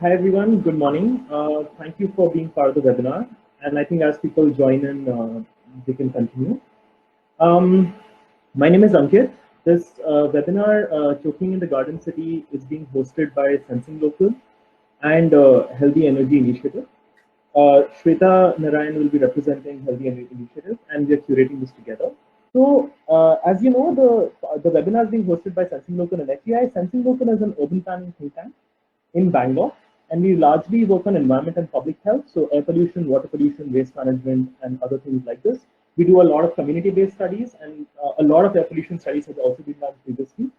Hi everyone, good morning. Thank you for being part of the webinar. And I think as people join in, they can continue. My name is Ankit. This webinar, Choking in the Garden City, is being hosted by Sensing Local and Healthy Energy Initiative. Shweta Narayan will be representing Healthy Energy Initiative, and we are curating this together. So, as you know, the webinar is being hosted by Sensing Local and HEI. Sensing Local is an urban planning think tank in Bangalore, and we largely work on environment and public health, so air pollution, water pollution, waste management, and other things like this. We do a lot of community-based studies, and a lot of air pollution studies have also been done previously.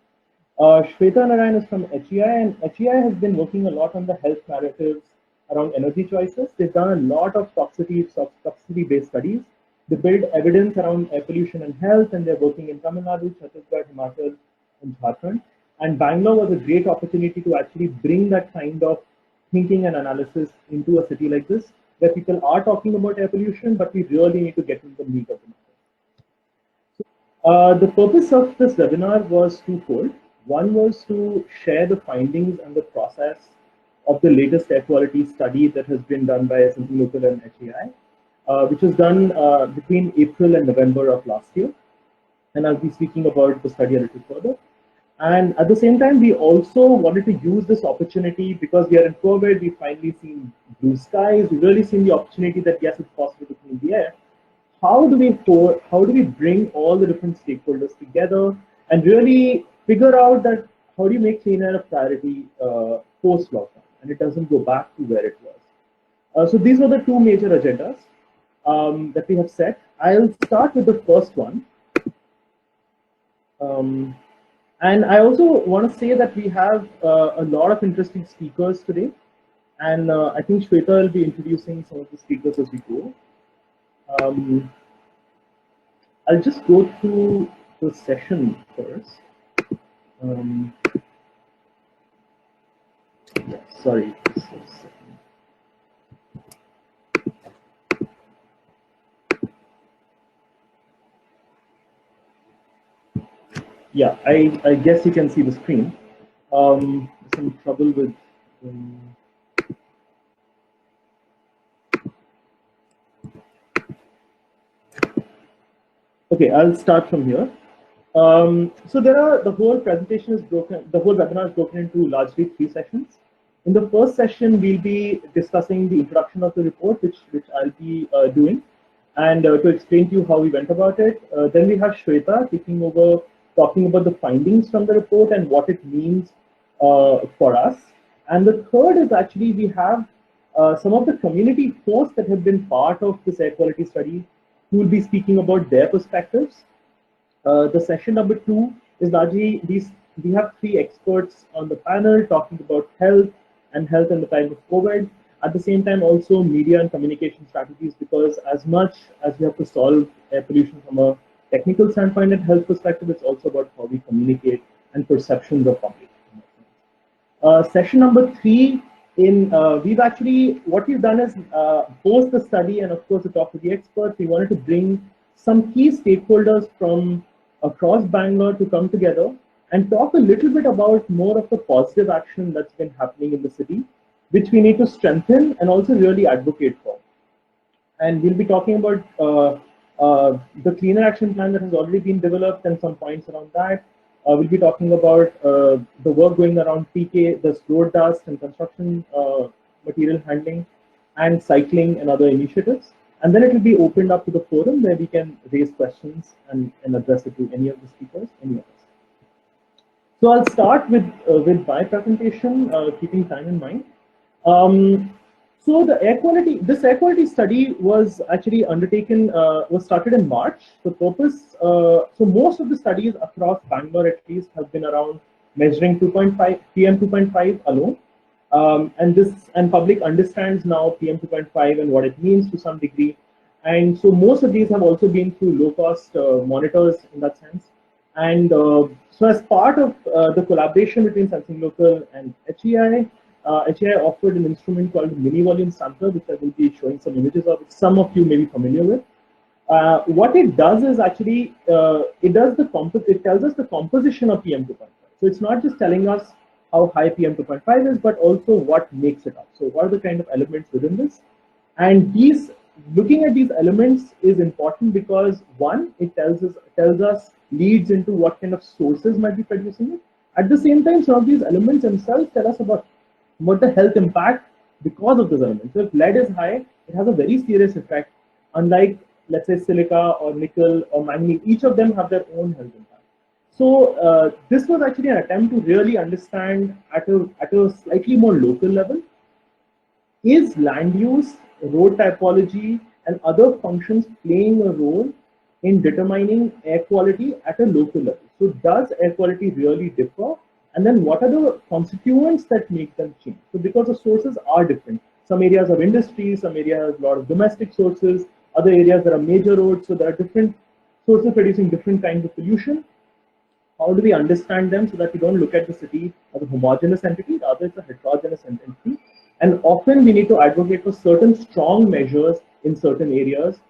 Shweta Narayan is from HEI, and HEI has been working a lot on the health narratives around energy choices. They've done a lot of toxicity-based studies. They build evidence around air pollution and health, and they're working in Tamil Nadu, Chhattisgarh, Himachal, and Jharkhand. And Bangalore was a great opportunity to actually bring that kind of thinking and analysis into a city like this, where people are talking about air pollution, but we really need to get into the meat of the matter. The purpose of this webinar was twofold. One was to share the findings and the process of the latest air quality study that has been done by Sensing Local and HEI, which was done between April and November of last year. And I'll be speaking about the study a little further. And at the same time, we also wanted to use this opportunity because we are in COVID, we've finally seen blue skies, we've really seen the opportunity that yes, it's possible to clean the air. How do we bring all the different stakeholders together and really figure out that how do you make clean air a priority post-lockdown and it doesn't go back to where it was. So these were the two major agendas that we have set. I'll start with the first one. And I also want to say that we have a lot of interesting speakers today. And I think Shweta will be introducing some of the speakers as we go. I'll just go through the session first. Yeah, sorry. Yeah, I guess you can see the screen. Some trouble with. Okay, I'll start from here. So the whole presentation is broken, the whole webinar is broken into largely 3 sessions. In the first session, we'll be discussing the introduction of the report, which I'll be doing, and to explain to you how we went about it. Then we have Shweta taking over, talking about the findings from the report and what it means for us. And the third is actually we have some of the community hosts that have been part of this air quality study who will be speaking about their perspectives. The session number 2 is largely we have 3 experts on the panel talking about health in the time of COVID. At the same time, also media and communication strategies, because as much as we have to solve air pollution from a technical standpoint and health perspective, it's also about how we communicate and perceptions of public. Session number 3, what we've done is post the study and of course to talk to the experts, we wanted to bring some key stakeholders from across Bangalore to come together and talk a little bit about more of the positive action that's been happening in the city, which we need to strengthen and also really advocate for. And we'll be talking about the cleaner action plan that has already been developed and some points around that. We'll be talking about the work going around PK, the road dust and construction material handling, and cycling and other initiatives. And then it will be opened up to the forum where we can raise questions and address it to any of the speakers, any of us. So I'll start with my presentation, keeping time in mind. So this air quality study was actually undertaken, was started in March. The purpose, so most of the studies across Bangalore at least have been around measuring PM 2.5 alone. And public understands now PM 2.5 and what it means to some degree. And so most of these have also been through low-cost monitors in that sense. And so as part of the collaboration between Sensing Local and HEI, HEI offered an instrument called Mini Volume Sampler, which I will be showing some images of, which some of you may be familiar with. What it does is actually, it tells us the composition of PM 2.5. So it's not just telling us how high PM2.5 is, but also what makes it up. So what are the kind of elements within this? And these, looking at these elements is important because one, it tells us leads into what kind of sources might be producing it. At the same time, some of these elements themselves tell us about what the health impact because of those elements. So if lead is high, it has a very serious effect. Unlike, let's say, silica or nickel or manganese, each of them have their own health impact. So this was actually an attempt to really understand at a slightly more local level, is land use, road typology, and other functions playing a role in determining air quality at a local level? So does air quality really differ? And then what are the constituents that make them change? So because the sources are different. Some areas have industry, some areas have a lot of domestic sources, other areas there are major roads, so there are different sources producing different kinds of pollution. How do we understand them so that we don't look at the city as a homogeneous entity, rather it's a heterogeneous entity? And often we need to advocate for certain strong measures in certain areas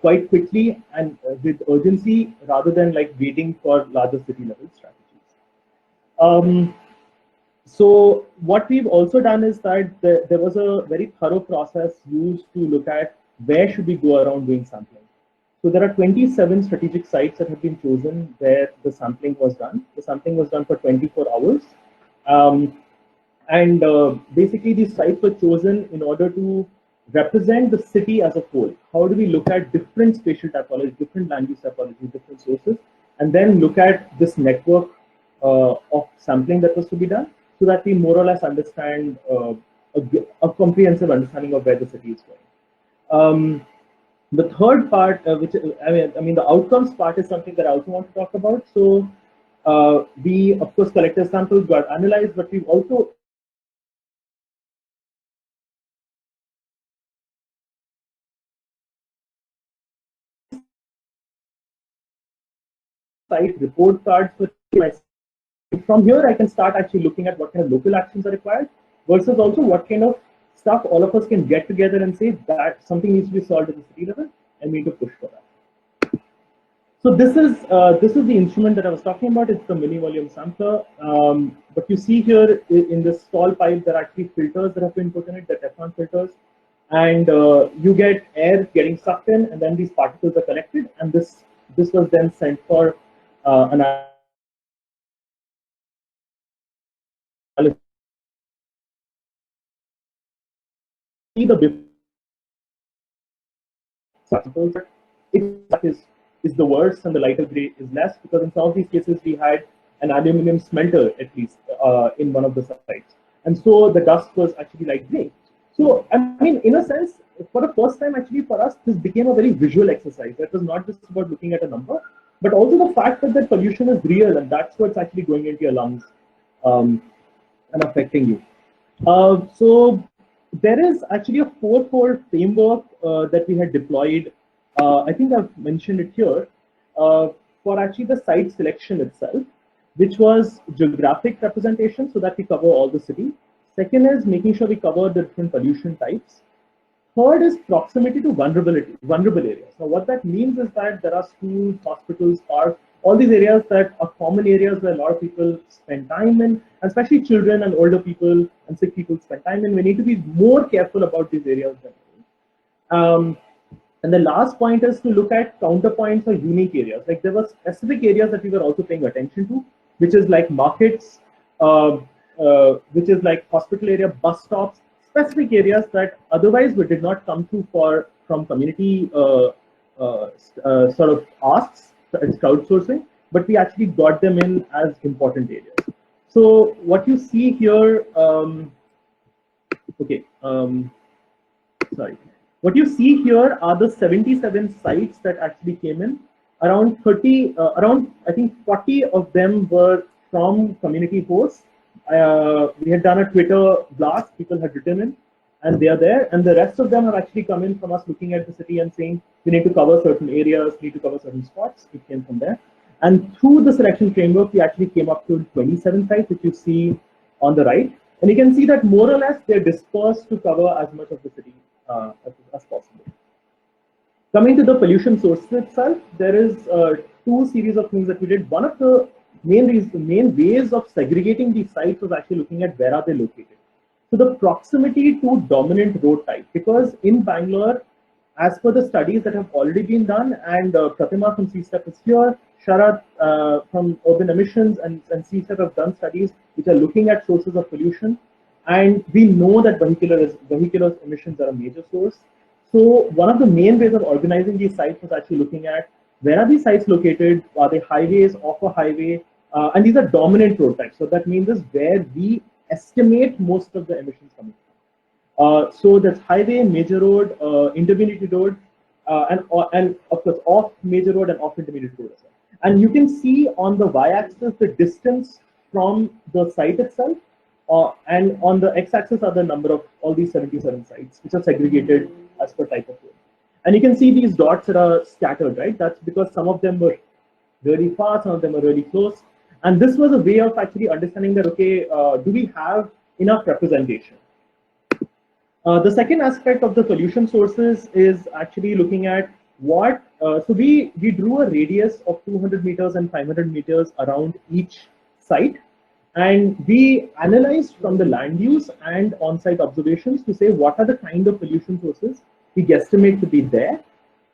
quite quickly and with urgency, rather than like waiting for larger city level strategies. So what we've also done is that there was a very thorough process used to look at where should we go around doing sampling. So there are 27 strategic sites that have been chosen where the sampling was done. The sampling was done for 24 hours. And basically these sites were chosen in order to represent the city as a whole. How do we look at different spatial typologies, different land use typologies, different sources, and then look at this network of sampling that was to be done, so that we more or less understand a comprehensive understanding of where the city is going. The third part, which I mean, the outcomes part is something that I also want to talk about. So we, of course, collected samples, got analyzed, but we've also site report cards for myself. From here, I can start actually looking at what kind of local actions are required, versus also what kind of stuff all of us can get together and say that something needs to be solved at the city level, and we need to push for that. So this is the instrument that I was talking about. It's the mini volume sampler. What you see here in this stall pipe, there are actually filters that have been put in it, the Teflon filters, and you get air getting sucked in, and then these particles are collected, and this was then sent for analysis. See the samples, is the worst and the lighter gray is less, because in some of these cases we had an aluminum smelter at least in one of the sites, and so the dust was actually light gray. So I mean, in a sense, for the first time actually for us, this became a very visual exercise. That was not just about looking at a number, but also the fact that that pollution is real, and that's what's actually going into your lungs and affecting you. So there is actually a four-fold framework that we had deployed. I think I've mentioned it here for actually the site selection itself, which was geographic representation so that we cover all the city. Second is making sure we cover the different pollution types. Third is proximity to vulnerable areas. Now, what that means is that there are schools, hospitals, parks, all these areas that are common areas where a lot of people spend time in, and especially children and older people and sick people spend time in. We need to be more careful about these areas. And the last point is to look at counterpoints or unique areas. Like there were specific areas that we were also paying attention to, which is like markets, which is like hospital area, bus stops, specific areas that otherwise we did not come through from community sort of asks, it's crowdsourcing, but we actually got them in as important areas. So what you see here, sorry. What you see here are the 77 sites that actually came in. Around I think 40 of them were from community hosts. We had done a Twitter blast, people had written in, and they are there. And the rest of them have actually come in from us looking at the city and saying, we need to cover certain areas, we need to cover certain spots. It came from there. And through the selection framework, we actually came up to 27 sites, which you see on the right. And you can see that more or less they're dispersed to cover as much of the city as possible. Coming to the pollution sources itself, there is two series of things that we did. One of the main ways of segregating these sites was actually looking at where are they located. So the proximity to dominant road type, because in Bangalore, as per the studies that have already been done, and Pratima from CSTEP is here, Sharat from urban emissions and CSTEP have done studies which are looking at sources of pollution. And we know that vehicular emissions are a major source. So one of the main ways of organizing these sites was actually looking at where are these sites located, are they highways, off a highway, and these are dominant road types. So that means is where we estimate most of the emissions coming from. So that's highway, major road, intermediate road, and of course off major road and off intermediate road as well. And you can see on the y-axis the distance from the site itself, and on the x-axis are the number of all these 77 sites, which are segregated as per type of road. And you can see these dots that are scattered, right? That's because some of them were really far, some of them are really close. And this was a way of actually understanding that, okay, do we have enough representation? The second aspect of the pollution sources is actually looking at what, so we drew a radius of 200 meters and 500 meters around each site. And we analyzed from the land use and on-site observations to say what are the kind of pollution sources we guesstimate to be there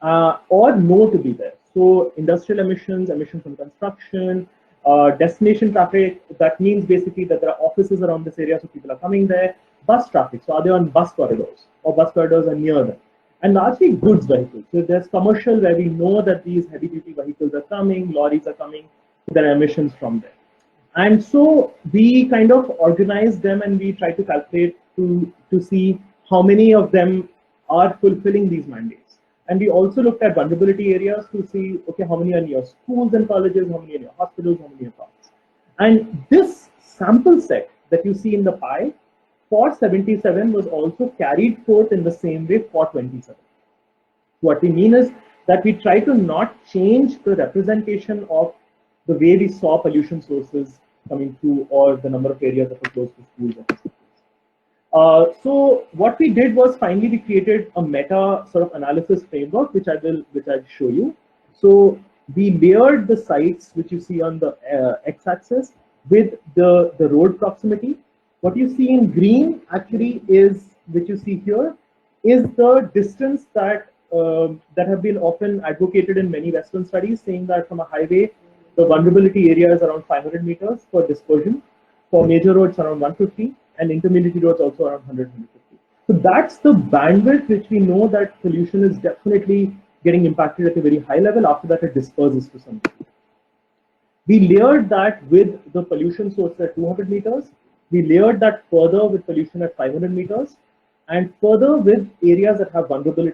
or know to be there. So industrial emissions, emissions from construction, destination traffic, that means basically that there are offices around this area, so people are coming there. Bus traffic, so are they on bus corridors, or bus corridors are near them. And largely goods vehicles. So there's commercial where we know that these heavy-duty vehicles are coming, lorries are coming, there are emissions from there. And so we kind of organize them and we try to calculate to see how many of them are fulfilling these mandates. And we also looked at vulnerability areas to see, okay, how many are near schools and colleges, how many are near hospitals, how many are parks. And this sample set that you see in the pie for 77 was also carried forth in the same way for 27. What we mean is that we try to not change the representation of the way we saw pollution sources coming through or the number of areas that were close to schools and hospitals. So what we did was finally we created a meta sort of analysis framework, which I'll show you. So we layered the sites which you see on the x-axis with the road proximity. What you see in green actually is, which you see here, is the distance that that have been often advocated in many Western studies, saying that from a highway, the vulnerability area is around 500 meters for dispersion. For major roads, around 150, and intermediate roads also around 100, 150. So that's the bandwidth which we know that pollution is definitely getting impacted at a very high level. After that, it disperses to some degree. We layered that with the pollution source at 200 meters. We layered that further with pollution at 500 meters, and further with areas that have vulnerable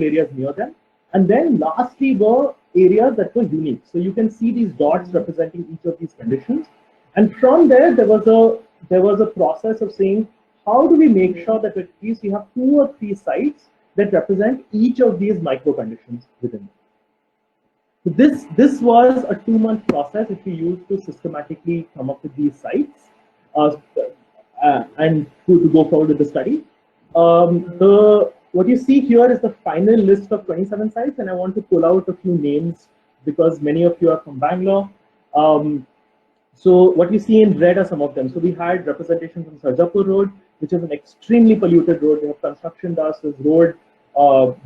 areas near them. And then lastly were areas that were unique. So you can see these dots representing each of these conditions. And from there was a process of saying, how do we make sure that at least we have 2 or 3 sites that represent each of these micro conditions within them. So this was a 2-month process which we used to systematically come up with these sites and to go forward with the study. What you see here is the final list of 27 sites, and I want to pull out a few names because many of you are from Bangalore. So what you see in red are some of them. So we had representation from Sarjapur Road, which is an extremely polluted road. We have construction dust, there's road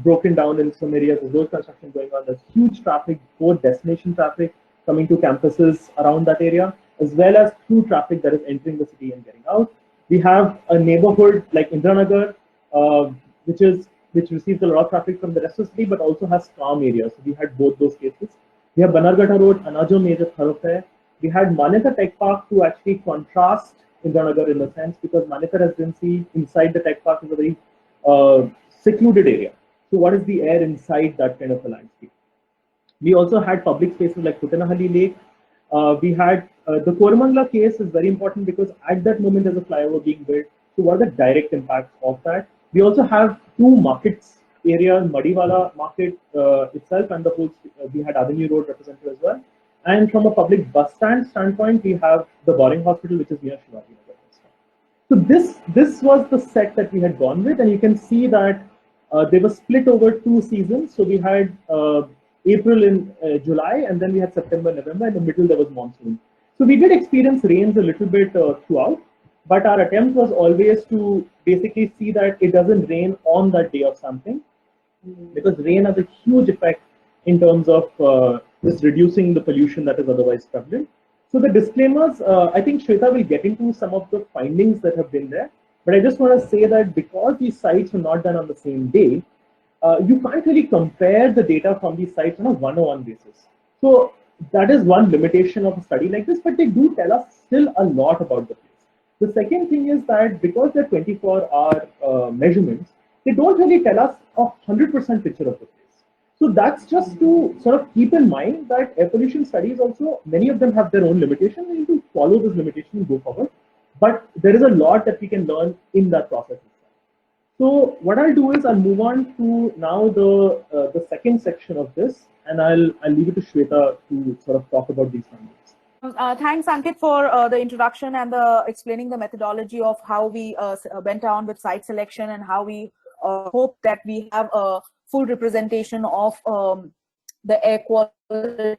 broken down in some areas, there's road construction going on, there's huge traffic, both destination traffic coming to campuses around that area, as well as through traffic that is entering the city and getting out. We have a neighborhood like Indranagar, which receives a lot of traffic from the rest of the city, but also has calm areas. So we had both those cases. We have Banargata Road, another major thoroughfare. We had Manyata Tech Park to actually contrast Indranagar in a sense, because Manyata residency inside the tech park is a very secluded area. So what is the air inside that kind of a landscape? We also had public spaces like Putanahalli Lake. We had the Koramangala case is very important because at that moment there's a flyover being built. So what are the direct impacts of that? We also have 2 markets areas, Madiwala market itself, and the whole, we had Avenue Road represented as well. And from a public bus stand standpoint, we have the Boring Hospital, which is near Shivaji Nagar. So this was the set that we had gone with, and you can see that they were split over 2 seasons. So we had April and July, and then we had September, November. In the middle, there was monsoon. So we did experience rains a little bit throughout, but our attempt was always to basically see that it doesn't rain on that day of something, because rain has a huge effect in terms of just reducing the pollution that is otherwise prevalent. So the disclaimers, I think Shweta will get into some of the findings that have been there, but I just want to say that because these sites were not done on the same day, you can't really compare the data from these sites on a one-on-one basis. So that is one limitation of a study like this, but they do tell us still a lot about the place. The second thing is that because they're 24-hour measurements, they don't really tell us a 100% picture of the place. So that's just to sort of keep in mind that air pollution studies also, many of them have their own limitations. We need to follow this limitation and go forward. But there is a lot that we can learn in that process. So what I'll do is I'll move on to now the second section of this, and I'll leave it to Shweta to sort of talk about these findings. Thanks, Ankit, for the introduction and the explaining the methodology of how we went on with site selection and how we hope that we have a full representation of the air quality,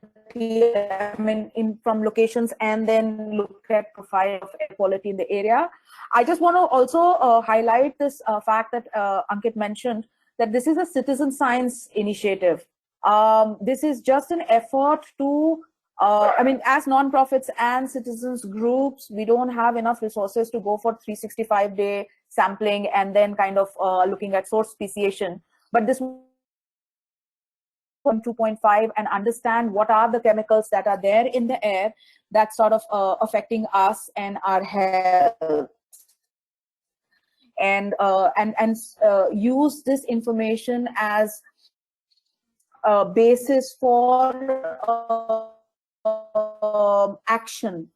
I mean, from locations, and then look at profile of air quality in the area. I just want to also highlight this fact that Ankit mentioned, that this is a citizen science initiative. This is just an effort to I mean, as nonprofits and citizens groups, we don't have enough resources to go for 365-day sampling and then kind of looking at source speciation. But this 2.5 and understand what are the chemicals that are there in the air that's sort of affecting us and our health. And use this information as a basis for action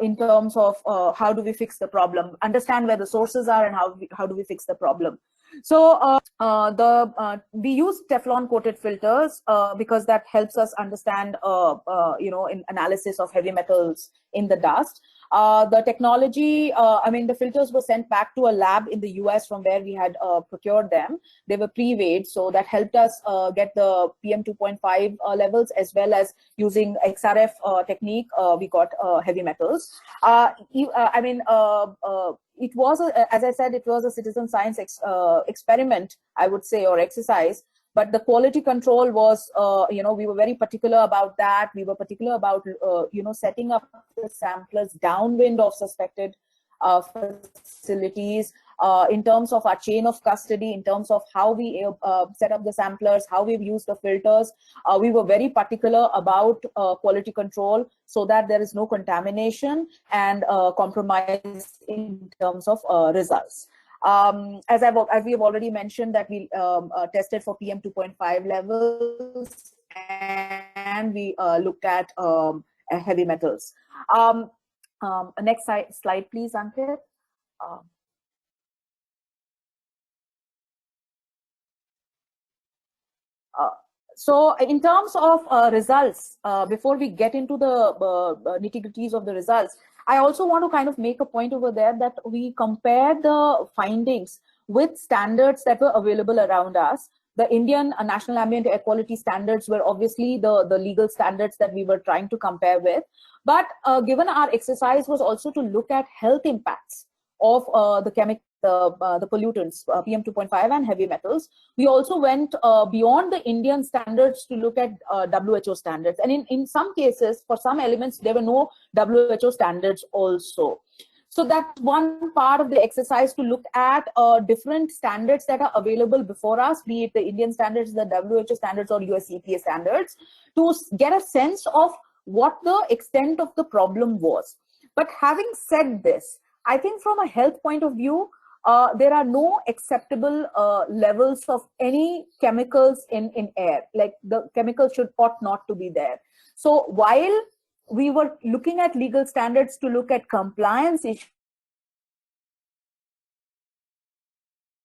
in terms of how do we fix the problem, understand where the sources are, and how do we fix the problem. So we use Teflon coated filters because that helps us understand in analysis of heavy metals in the dust. The technology, I mean, the filters were sent back to a lab in the US from where we had procured them. They were pre-weighed, so that helped us get the PM 2.5 levels, as well as using XRF technique, we got heavy metals. I mean, it was, as I said, it was a citizen science experiment, I would say, or exercise. But the quality control was, we were very particular about that. We were particular about, setting up the samplers downwind of suspected facilities, in terms of our chain of custody, in terms of how we set up the samplers, how we've used the filters. We were very particular about quality control so that there is no contamination and compromise in terms of results. As we have already mentioned, that we tested for PM 2.5 levels, and we looked at heavy metals. Next slide, please, Ankit. So in terms of results, before we get into the nitty-gritties of the results, I also want to kind of make a point over there that we compare the findings with standards that were available around us. The Indian National Ambient Air Quality Standards were obviously the legal standards that we were trying to compare with. But given our exercise was also to look at health impacts of the chemical, the pollutants, PM 2.5 and heavy metals, we also went beyond the Indian standards to look at WHO standards. And in some cases, for some elements, there were no WHO standards also. So that's one part of the exercise, to look at different standards that are available before us, be it the Indian standards, the WHO standards, or US EPA standards, to get a sense of what the extent of the problem was. But having said this, I think from a health point of view, there are no acceptable levels of any chemicals in air. Like, the chemicals ought not to be there. So while we were looking at legal standards to look at compliance issues,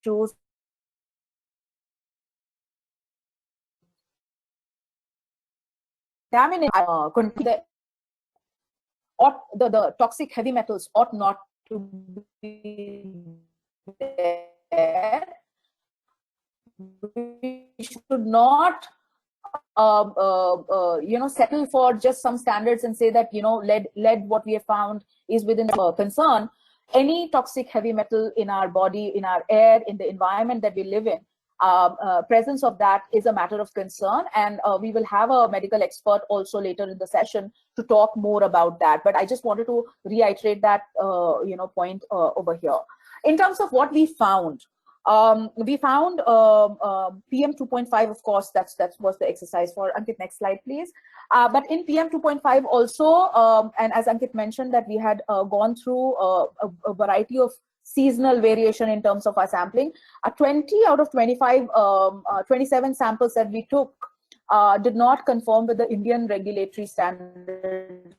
the toxic heavy metals ought not to be there. We should not settle for just some standards and say that, lead what we have found is within concern. Any toxic heavy metal in our body, in our air, in the environment that we live in, presence of that is a matter of concern. And we will have a medical expert also later in the session to talk more about that. But I just wanted to reiterate that, point over here. In terms of what we found, we found PM 2.5, of course, that was the exercise for. Ankit, next slide, please. But in PM 2.5 also, and as Ankit mentioned, that we had gone through a variety of seasonal variation in terms of our sampling. 20 out of 25, 27 samples that we took did not conform with the Indian regulatory standards.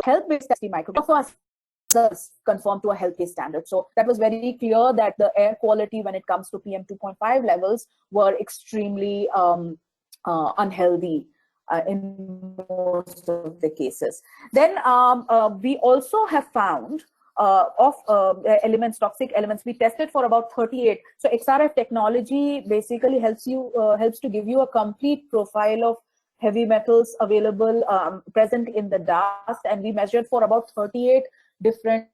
Health-based testing micrographs conform to a health-based standard. So that was very clear that the air quality when it comes to PM 2.5 levels were extremely unhealthy in most of the cases. Then we also have found elements, toxic elements. We tested for about 38. So XRF technology basically helps to give you a complete profile of heavy metals available present in the dust, and we measured for about 38 different,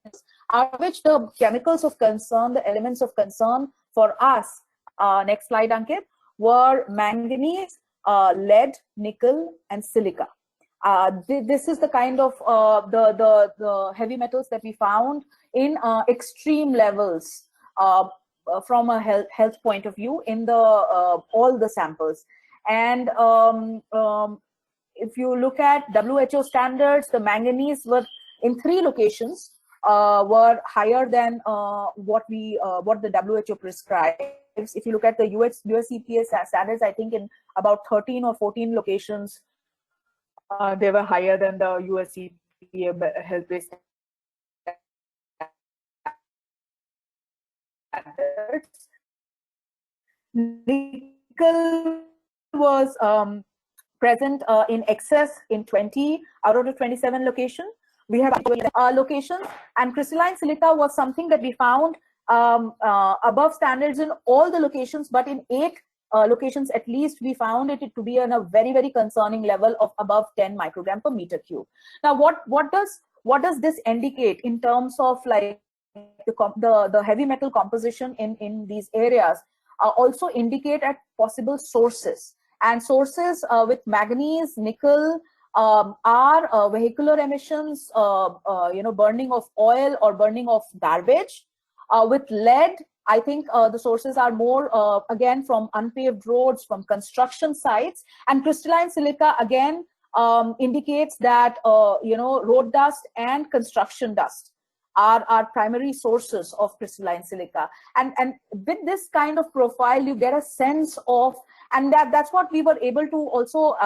out of which the chemicals of concern, the elements of concern for us, next slide, Ankit, were manganese, lead, nickel, and silica. This is the kind of the heavy metals that we found in extreme levels from a health point of view in the all the samples. And if you look at WHO standards, the manganese were in 3 locations were higher than what the WHO prescribes. If you look at the US EPA standards, I think in about 13 or 14 locations, they were higher than the US EPA health-based standards. Nickel was present in excess in 20 out of the 27 locations. We have locations, and crystalline silica was something that we found above standards in all the locations, but in 8 locations at least we found it to be in a very, very concerning level of above 10 microgram per meter cube. Now, what does this indicate in terms of like the heavy metal composition in these areas? Also indicate at possible sources, and sources with manganese, nickel, are vehicular emissions, burning of oil or burning of garbage. With lead, I think the sources are more again from unpaved roads, from construction sites, and crystalline silica again indicates that road dust and construction dust are primary sources of crystalline silica. And with this kind of profile, you get a sense of, and that's what we were able to also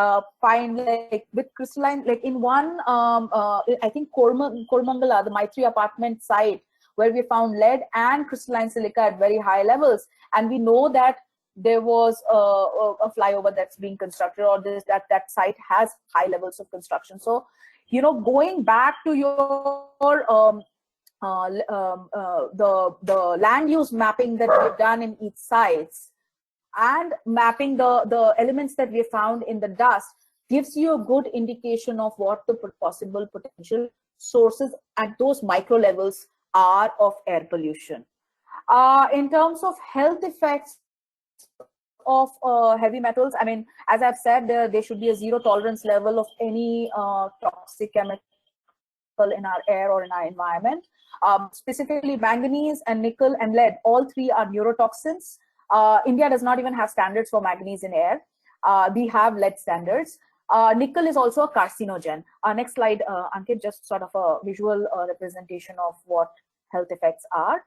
find, like with crystalline, like in one, I think Kormangala, the Maitri apartment site, where we found lead and crystalline silica at very high levels. And we know that there was a flyover that's being constructed, or that site has high levels of construction. So, going back to your the land use mapping that we've done in each sites, and mapping the elements that we found in the dust, gives you a good indication of what the possible potential sources at those micro levels are of air pollution. In terms of health effects of heavy metals, I mean, as I've said, there should be a zero tolerance level of any toxic chemical in our air or in our environment. Specifically, manganese and nickel and lead, all 3 are neurotoxins. India does not even have standards for manganese in air. We have lead standards. Nickel is also a carcinogen. Next slide, Ankit, just sort of a visual representation of what health effects are.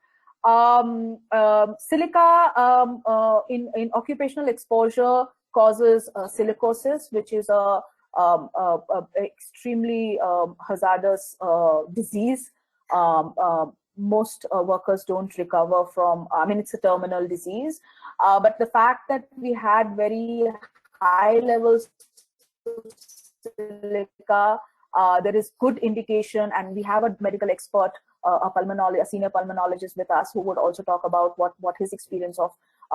Silica in occupational exposure causes silicosis, which is a extremely hazardous disease. Most workers don't recover from, I mean, it's a terminal disease. But the fact that we had very high levels of silica there is good indication, and we have a medical expert, a senior pulmonologist with us, who would also talk about what his experience of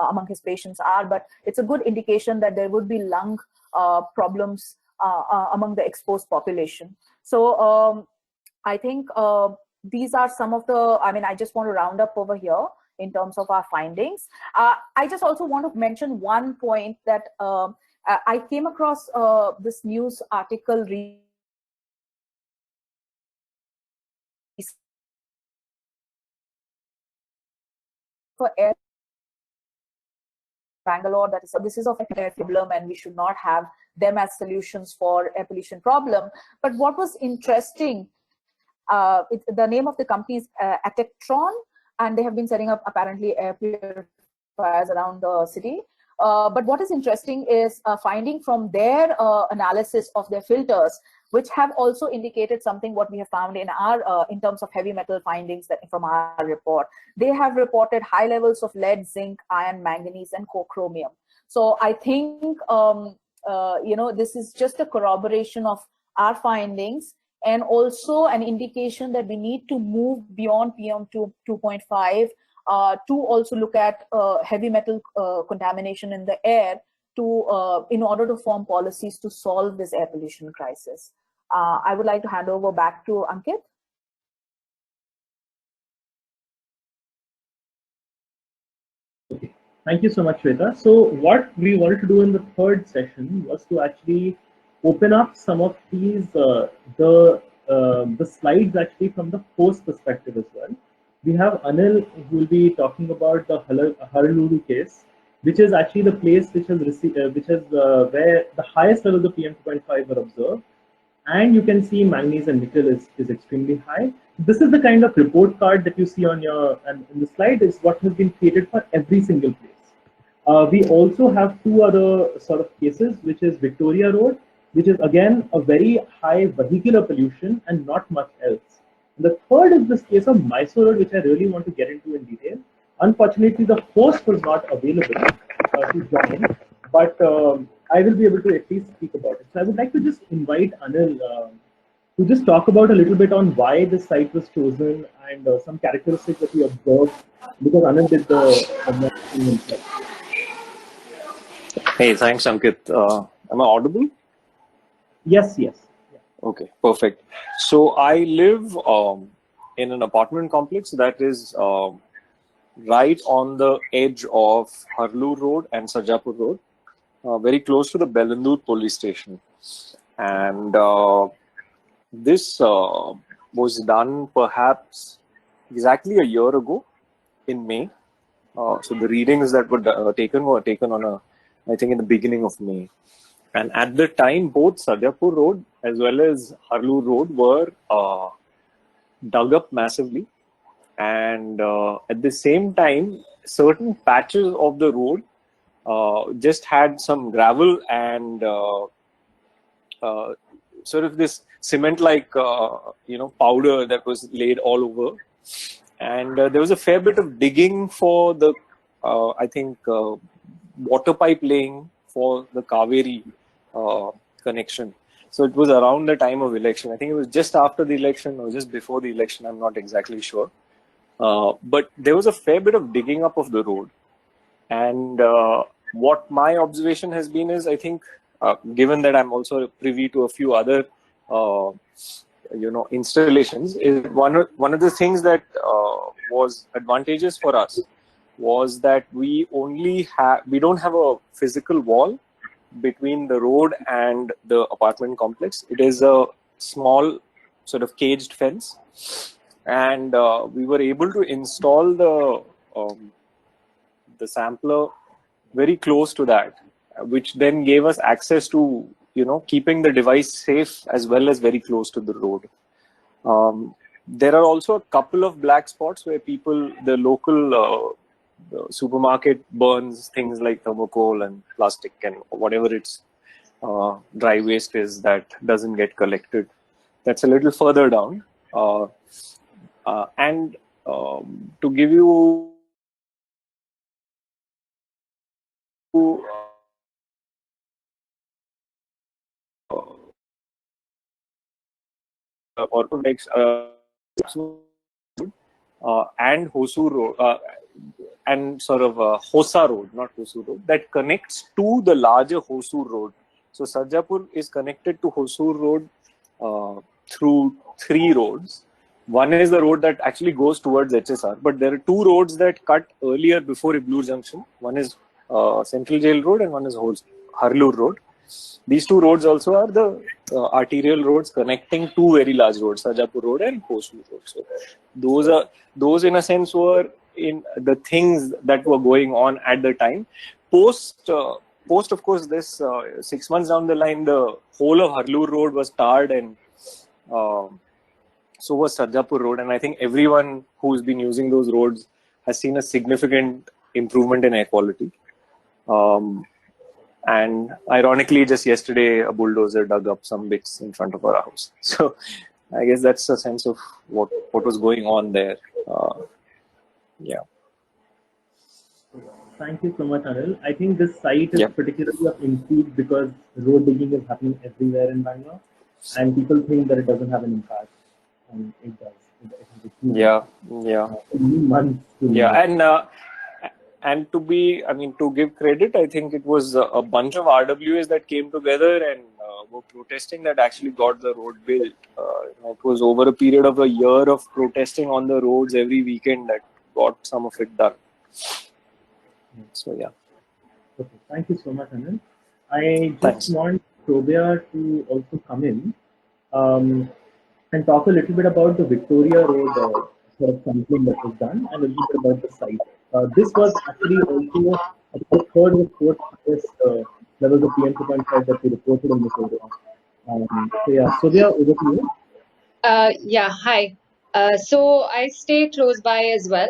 among his patients are. But it's a good indication that there would be lung problems among the exposed population. So I think these are some of the, I mean, I just want to round up over here in terms of our findings. I just also want to mention one point that I came across this news article for air Bangalore, that is, this is of air problem, and we should not have them as solutions for air pollution problem. But what was interesting, the name of the company is Atectron, and they have been setting up apparently air purifiers around the city. But what is interesting is finding from their analysis of their filters, which have also indicated something what we have found in our in terms of heavy metal findings that from our report. They have reported high levels of lead, zinc, iron, manganese, and chromium. So I think this is just a corroboration of our findings, and also an indication that we need to move beyond PM 2.5 to also look at heavy metal contamination in the air in order to form policies to solve this air pollution crisis. I would like to hand over back to Ankit. Thank you so much, Shweta. So what we wanted to do in the third session was to actually open up some of these the slides actually from the host perspective as well. We have Anil who will be talking about the Haraluru case, which is actually the place which has received, where the highest levels of PM 2.5 were observed, and you can see manganese and nickel is extremely high. This is the kind of report card that you see on your, and in the slide is what has been created for every single place. We also have two other sort of cases, which is Victoria Road, which is again a very high vehicular pollution and not much else. The third is this case of Mysore Road, which I really want to get into in detail. Unfortunately, the host was not available to join, but I will be able to at least speak about it. So I would like to just invite Anil to just talk about a little bit on why this site was chosen and some characteristics that we observed, because Anil did the mentioning himself. Hey, thanks, Ankit. Am I audible? Yes, yes. Okay, perfect. So I live in an apartment complex that is right on the edge of Harloor Road and Sarjapur Road, very close to the Bengaluru police station. And this was done perhaps exactly a year ago in May. So the readings that were taken on I think in the beginning of May. And at the time, both Sarjapur Road as well as Harloor Road were dug up massively. And at the same time, certain patches of the road just had some gravel and sort of this cement-like, powder that was laid all over. And there was a fair bit of digging for the, water pipe laying for the Kaveri connection. So it was around the time of election. I think it was just after the election or just before the election. I'm not exactly sure. But there was a fair bit of digging up of the road. And what my observation has been is, I think, given that I'm also privy to a few other, installations, is one of the things that was advantageous for us was that we don't have a physical wall between the road and the apartment complex. It is a small sort of caged fence, and we were able to install the sampler very close to that, which then gave us access to keeping the device safe as well as very close to the road. There are also a couple of black spots where the local supermarket burns things like thermocol and plastic and whatever its dry waste is that doesn't get collected. That's a little further down. And to give you orthodox and Hosur Road and sort of Hosa Road, not Hosur Road, that connects to the larger Hosur Road. So Sarjapur is connected to Hosur Road through 3 roads. One is the road that actually goes towards HSR, but there are 2 roads that cut earlier before Iblur Junction. One is Central Jail Road and one is Harlur Road. These 2 roads also are the arterial roads connecting 2 very large roads, Sarjapur Road and Hosur Road. So those in a sense were in the things that were going on at the time. Post of course, this 6 months down the line, the whole of Harlur Road was tarred and so was Sarjapur Road, and I think everyone who's been using those roads has seen a significant improvement in air quality. And ironically, just yesterday, a bulldozer dug up some bits in front of our house. So I guess that's a sense of what was going on there. Yeah. Thank you so much, Anil. I think this site is particularly of intrigue because road digging is happening everywhere in Bangalore, and people think that it doesn't have an impact. And it does. And to give credit, I think it was a bunch of RWAs that came together and were protesting that actually got the road built. It was over a period of a year of protesting on the roads every weekend that got some of it done. So yeah. Okay, thank you so much, Anil. I just want Shobhya to also come in and talk a little bit about the Victoria Road sort of sampling that was done and a little bit about the site. This was actually also the 3rd or 4th highest levels of PM 2.5 that we reported in this area. So yeah, Shobhya, over to you. Hi. So I stay close by as well,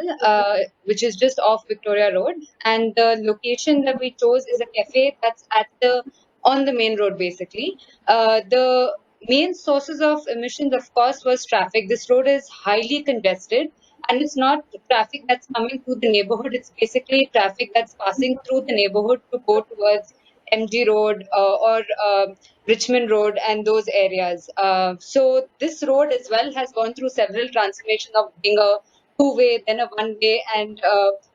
which is just off Victoria Road, and the location that we chose is a cafe that's on the main road basically. The main sources of emissions, of course, was traffic. This road is highly congested, and it's not traffic that's coming through the neighborhood. It's basically traffic that's passing through the neighborhood to go towards MG Road or Richmond Road and those areas. So this road as well has gone through several transformations of being a 2-way, then a 1-way, and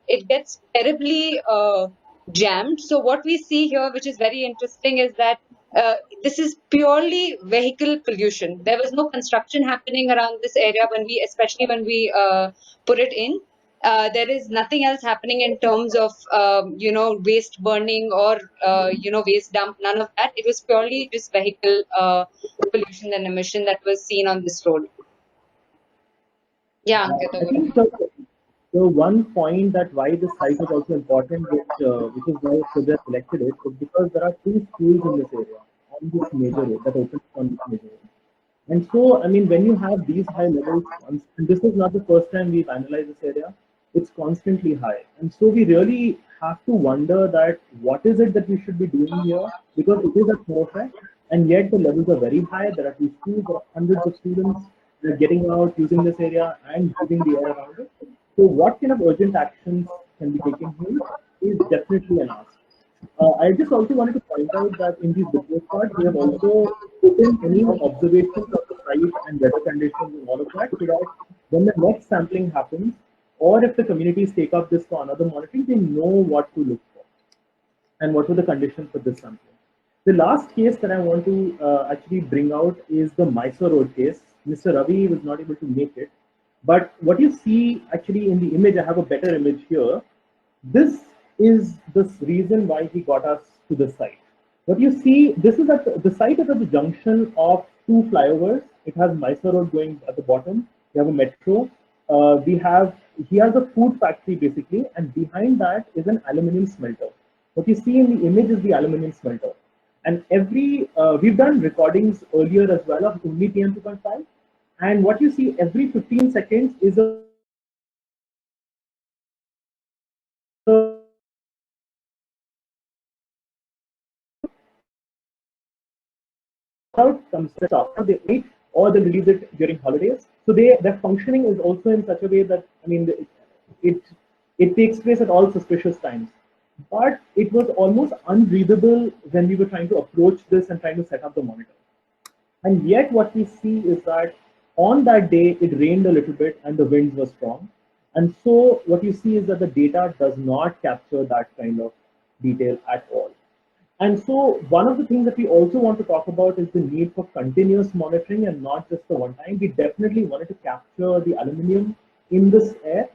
it gets terribly jammed. So what we see here, which is very interesting, is that this is purely vehicle pollution. There was no construction happening around this area especially when we put it in. There is nothing else happening in terms of waste burning or waste dump. None of that. It was purely just vehicle pollution and emission that was seen on this road. Yeah, Ankit, I think the one point that why this site is also important, which is why Shobhya selected it, is because there are 2 schools in this area on this major road that opens on this major road. And so, I mean, when you have these high levels, and this is not the first time we've analyzed this area, it's constantly high. And so we really have to wonder that what is it that we should be doing here, because it is a snowfall, and yet the levels are very high. There are 2 schools, there are hundreds of students that are getting out, using this area and breathing the air around it. So what kind of urgent actions can be taken here is definitely an ask. I just also wanted to point out that in these report cards, we have also put in any observations of the site and weather conditions and all of that, so that when the next sampling happens, or if the communities take up this for another monitoring, they know what to look for and what were the conditions for this sampling. The last case that I want to actually bring out is the Mysore Road case. Mr. Ravi was not able to make it, but what you see actually in the image, I have a better image here. This is the reason why he got us to the site. What you see, this is at the site is at the junction of 2 flyovers. It has Mysore Road going at the bottom. You have a metro. He has a food factory basically, and behind that is an aluminium smelter. What you see in the image is the aluminium smelter. And we've done recordings earlier as well of only PM 2.5. And what you see every 15 seconds is a comes after they eat, or they release it during holidays. So their functioning is also in such a way that, I mean, it takes place at all suspicious times. But it was almost unbreathable when we were trying to approach this and trying to set up the monitor. And yet what we see is that On that day, it rained a little bit and the winds were strong. And so what you see is that the data does not capture that kind of detail at all. And so one of the things that we also want to talk about is the need for continuous monitoring and not just the one time. We definitely wanted to capture the aluminum in this air,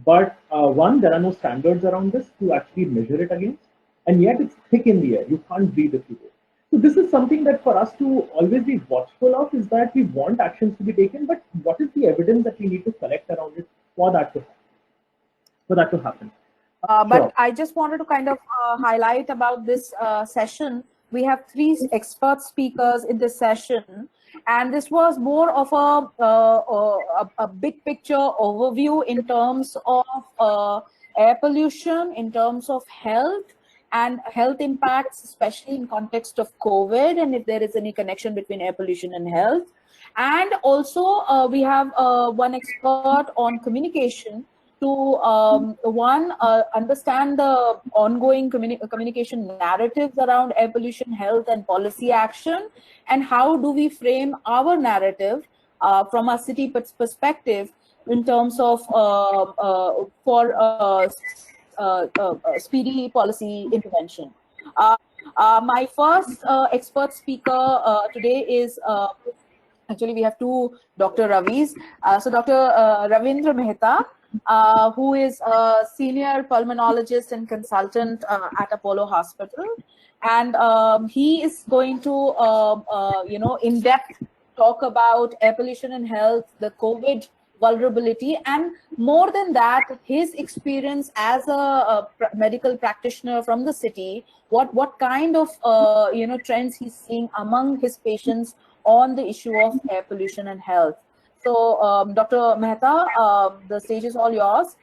but one, there are no standards around this to actually measure it against, and yet it's thick in the air. You can't breathe if you do. So this is something that for us to always be watchful of, is that we want actions to be taken, but what is the evidence that we need to collect around it for that to happen? But I just wanted to kind of highlight about this session. We have 3 expert speakers in this session, and this was more of a big picture overview in terms of air pollution, in terms of health and health impacts, especially in context of COVID, and if there is any connection between air pollution and health. And also we have one expert on communication to understand the ongoing communication narratives around air pollution, health, and policy action, and how do we frame our narrative from a city perspective in terms of speedy policy intervention. My first expert speaker today is actually, we have 2 Dr. Ravis. So Dr. Ravindra Mehta, who is a senior pulmonologist and consultant at Apollo Hospital. And he is going to, in depth talk about air pollution and health, the COVID vulnerability, and more than that, his experience as a medical practitioner from the city, what kind of trends he's seeing among his patients on the issue of air pollution and health. So, Dr. Mehta, the stage is all yours.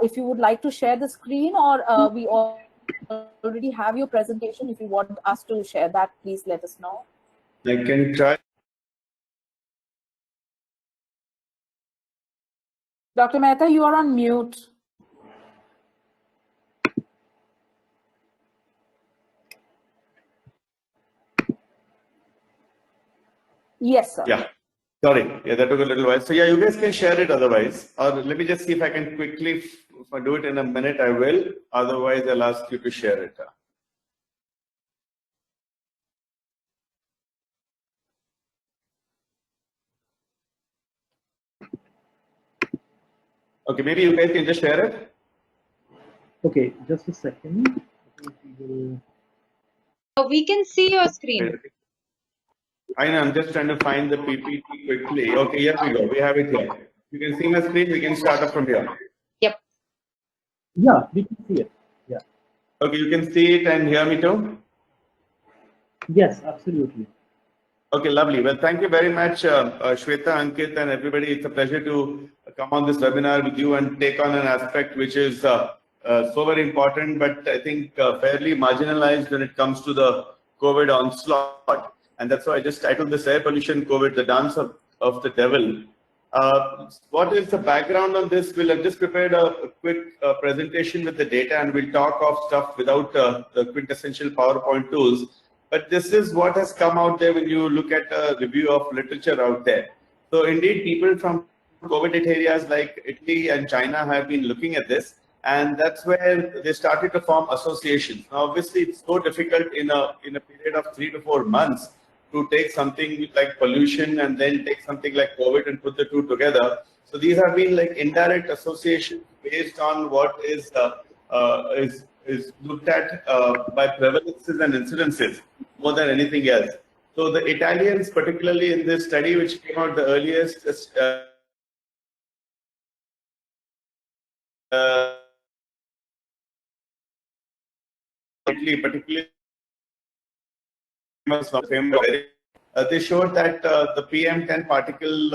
If you would like to share the screen, or we already have your presentation, if you want us to share that, please let us know. I can try. Dr. Mehta, you are on mute. Yes, sir. Yeah. Sorry. Yeah, that took a little while. So yeah, you guys can share it otherwise. Or let me just see if I can quickly, if I do it in a minute, I will. Otherwise, I'll ask you to share it. Okay, maybe you guys can just share it. Okay, just a second. We can see your screen. I know, I'm just trying to find the PPT quickly. Okay, here we go. We have it here. You can see my screen. We can start up from here. Yep. Yeah, we can see it. Yeah. Okay, you can see it and hear me too? Yes, absolutely. Okay, lovely. Well, thank you very much, Shweta, Ankit, and everybody. It's a pleasure to come on this webinar with you and take on an aspect which is so very important, but I think fairly marginalized when it comes to the COVID onslaught. And that's why I just titled this Air Pollution COVID, the Dance of the Devil. What is the background on this? We'll have just prepared a quick presentation with the data, and we'll talk of stuff without the quintessential PowerPoint tools. But this is what has come out there when you look at a review of literature out there. So indeed, people from COVID hit areas like Italy and China have been looking at this, and that's where they started to form associations. Now, obviously, it's so difficult in a period of 3 to 4 months to take something like pollution and then take something like COVID and put the two together. So these have been like indirect associations based on what is looked at by prevalences and incidences more than anything else. So the Italians, particularly in this study, which came out the earliest, particularly they showed that the PM10 particle,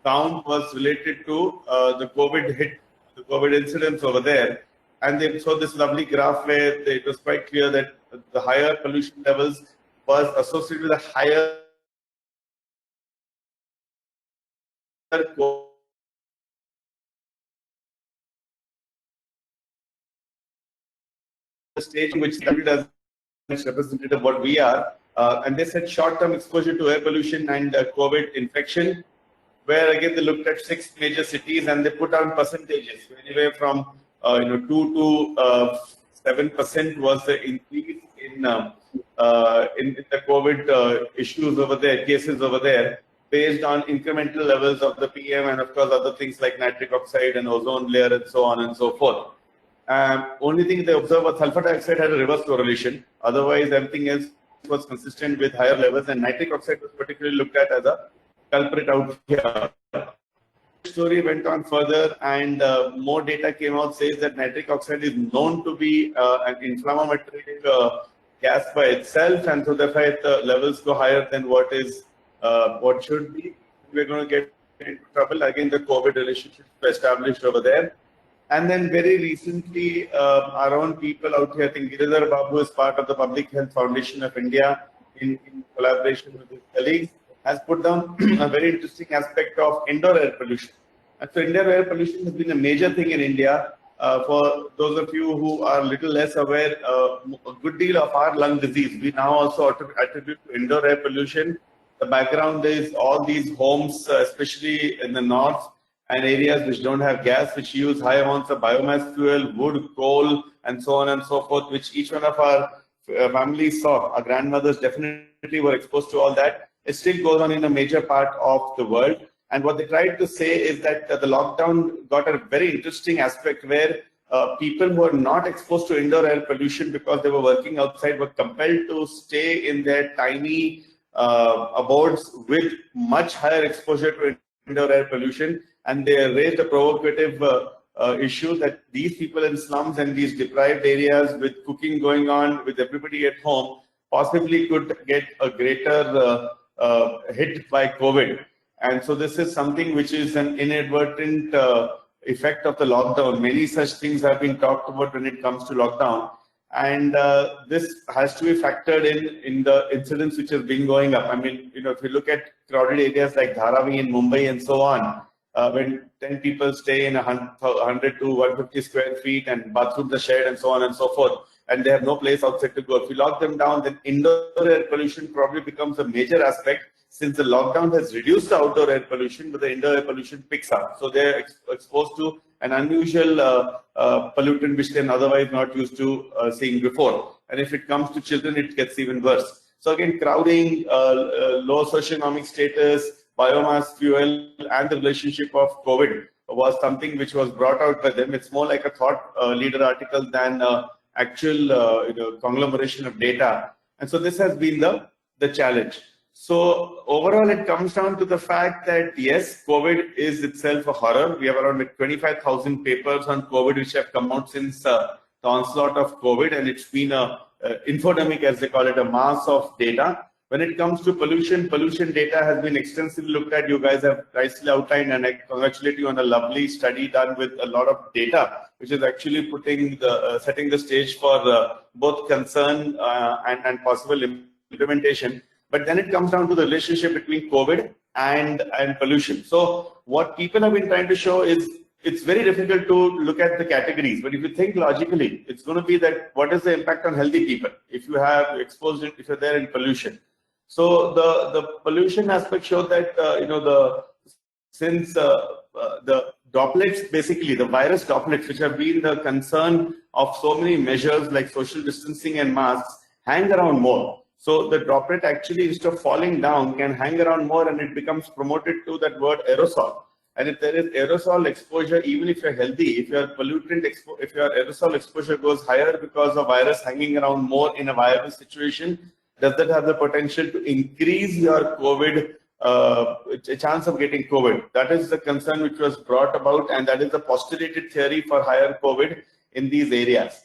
count was related to the COVID incidents over there. And they showed this lovely graph where it was quite clear that the higher pollution levels was associated with a higher stage, which started as representative of what we are. And they said short-term exposure to air pollution and COVID infection, where again they looked at 6 major cities and they put down percentages. Anywhere from 2 to 7% was the increase in the COVID issues over there, cases over there, based on incremental levels of the PM and of course other things like nitric oxide and ozone layer and so on and so forth. Only thing they observed was sulfur dioxide had a reverse correlation. Otherwise, everything else was consistent with higher levels, and nitric oxide was particularly looked at as a culprit out here. Story went on further, and more data came out, says that nitric oxide is known to be an inflammatory gas by itself, and so therefore if the levels go higher than what should be, we're going to get into trouble. Again, the COVID relationship established over there. And then very recently, our own people out here, I think Giridhar Babu is part of the Public Health Foundation of India in collaboration with his colleagues, has put down a very interesting aspect of indoor air pollution. And so indoor air pollution has been a major thing in India. For those of you who are a little less aware, a good deal of our lung disease, we now also attribute to indoor air pollution. The background is all these homes, especially in the north, and areas which don't have gas, which use high amounts of biomass fuel, wood, coal, and so on and so forth, which each one of our families saw. Our grandmothers definitely were exposed to all that. It still goes on in a major part of the world. And what they tried to say is that the lockdown got a very interesting aspect where people who are not exposed to indoor air pollution because they were working outside were compelled to stay in their tiny abodes with much higher exposure to indoor air pollution. And they raised a provocative issue that these people in slums and these deprived areas with cooking going on, with everybody at home, possibly could get a greater hit by COVID. And so this is something which is an inadvertent effect of the lockdown. Many such things have been talked about when it comes to lockdown. And this has to be factored in the incidents which have been going up. I mean, if you look at crowded areas like Dharavi in Mumbai and so on, when 10 people stay in 100 to 150 square feet and bathrooms are shared and so on and so forth, and they have no place outside to go. If you lock them down, then indoor air pollution probably becomes a major aspect, since the lockdown has reduced the outdoor air pollution, but the indoor air pollution picks up. So they're exposed to an unusual pollutant which they're otherwise not used to seeing before. And if it comes to children, it gets even worse. So again, crowding, low socioeconomic status, biomass fuel, and the relationship of COVID was something which was brought out by them. It's more like a thought leader article than actual conglomeration of data. And so this has been the challenge. So overall, it comes down to the fact that yes, COVID is itself a horror. We have around 25,000 papers on COVID which have come out since the onslaught of COVID, and it's been a infodemic, as they call it, a mass of data. When it comes to pollution data has been extensively looked at. You guys have nicely outlined, and I congratulate you on a lovely study done with a lot of data, which is actually setting the stage for both concern and possible implementation. But then it comes down to the relationship between COVID and pollution. So what people have been trying to show is it's very difficult to look at the categories. But if you think logically, it's going to be that what is the impact on healthy people if you have exposed it, if you're there in pollution. So the pollution aspect showed that since the droplets, basically the virus droplets, which have been the concern of so many measures like social distancing and masks, hang around more. So the droplet actually, instead of falling down, can hang around more, and it becomes promoted to that word aerosol. And if there is aerosol exposure, even if you're healthy, if your if your aerosol exposure goes higher because of virus hanging around more in a viral situation, does that have the potential to increase your COVID, a chance of getting COVID? That is the concern which was brought about, and that is the postulated theory for higher COVID in these areas.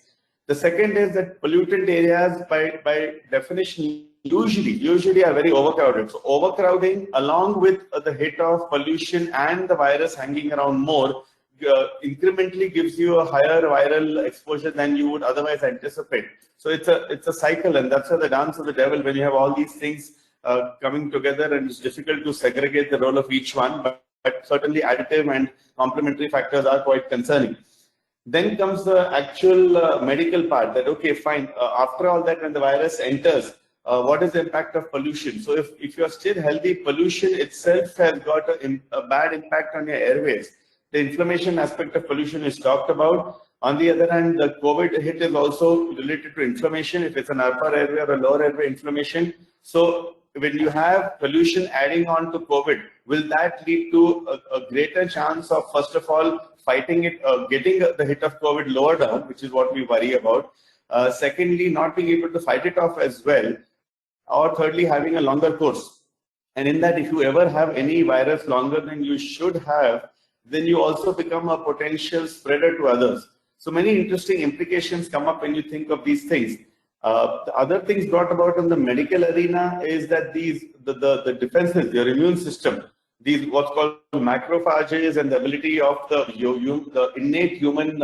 The second is that pollutant areas, by definition, usually are very overcrowded. So overcrowding, along with the hit of pollution and the virus hanging around more, incrementally gives you a higher viral exposure than you would otherwise anticipate. So it's a cycle, and that's the dance of the devil when you have all these things coming together, and it's difficult to segregate the role of each one, but certainly additive and complementary factors are quite concerning. Then comes the actual medical part, that okay, fine, after all that, when the virus enters, what is the impact of pollution? So if you're still healthy, pollution itself has got a bad impact on your airways. The inflammation aspect of pollution is talked about. On the other hand, the COVID hit is also related to inflammation, if it's an upper airway or a lower airway inflammation. So when you have pollution adding on to COVID, will that lead to a greater chance of, first of all, fighting it, getting the hit of COVID lower down, which is what we worry about. Secondly, not being able to fight it off as well, or thirdly, having a longer course. And in that, if you ever have any virus longer than you should have, then you also become a potential spreader to others. So many interesting implications come up when you think of these things. The other things brought about in the medical arena is that the defenses, your immune system, these what's called macrophages, and the ability of the innate human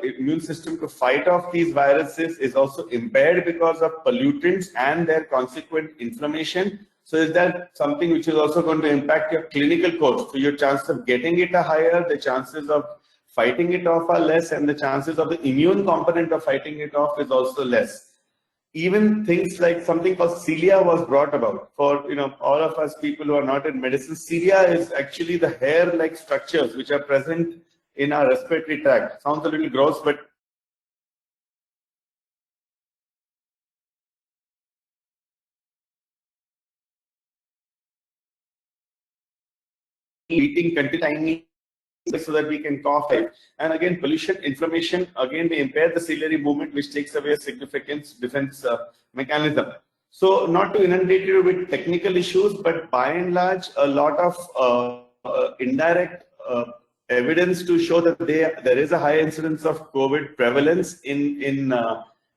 immune system to fight off these viruses is also impaired because of pollutants and their consequent inflammation. So is that something which is also going to impact your clinical course? So your chances of getting it are higher, the chances of fighting it off are less, and the chances of the immune component of fighting it off is also less. Even things like something called cilia was brought about for all of us people who are not in medicine. Cilia is actually the hair-like structures which are present in our respiratory tract. Sounds a little gross, but eating continually so that we can cough it. And again, pollution, inflammation, again, they impair the ciliary movement, which takes away a significant defense mechanism. So not to inundate you with technical issues, but by and large, a lot of indirect evidence to show that there is a high incidence of COVID prevalence in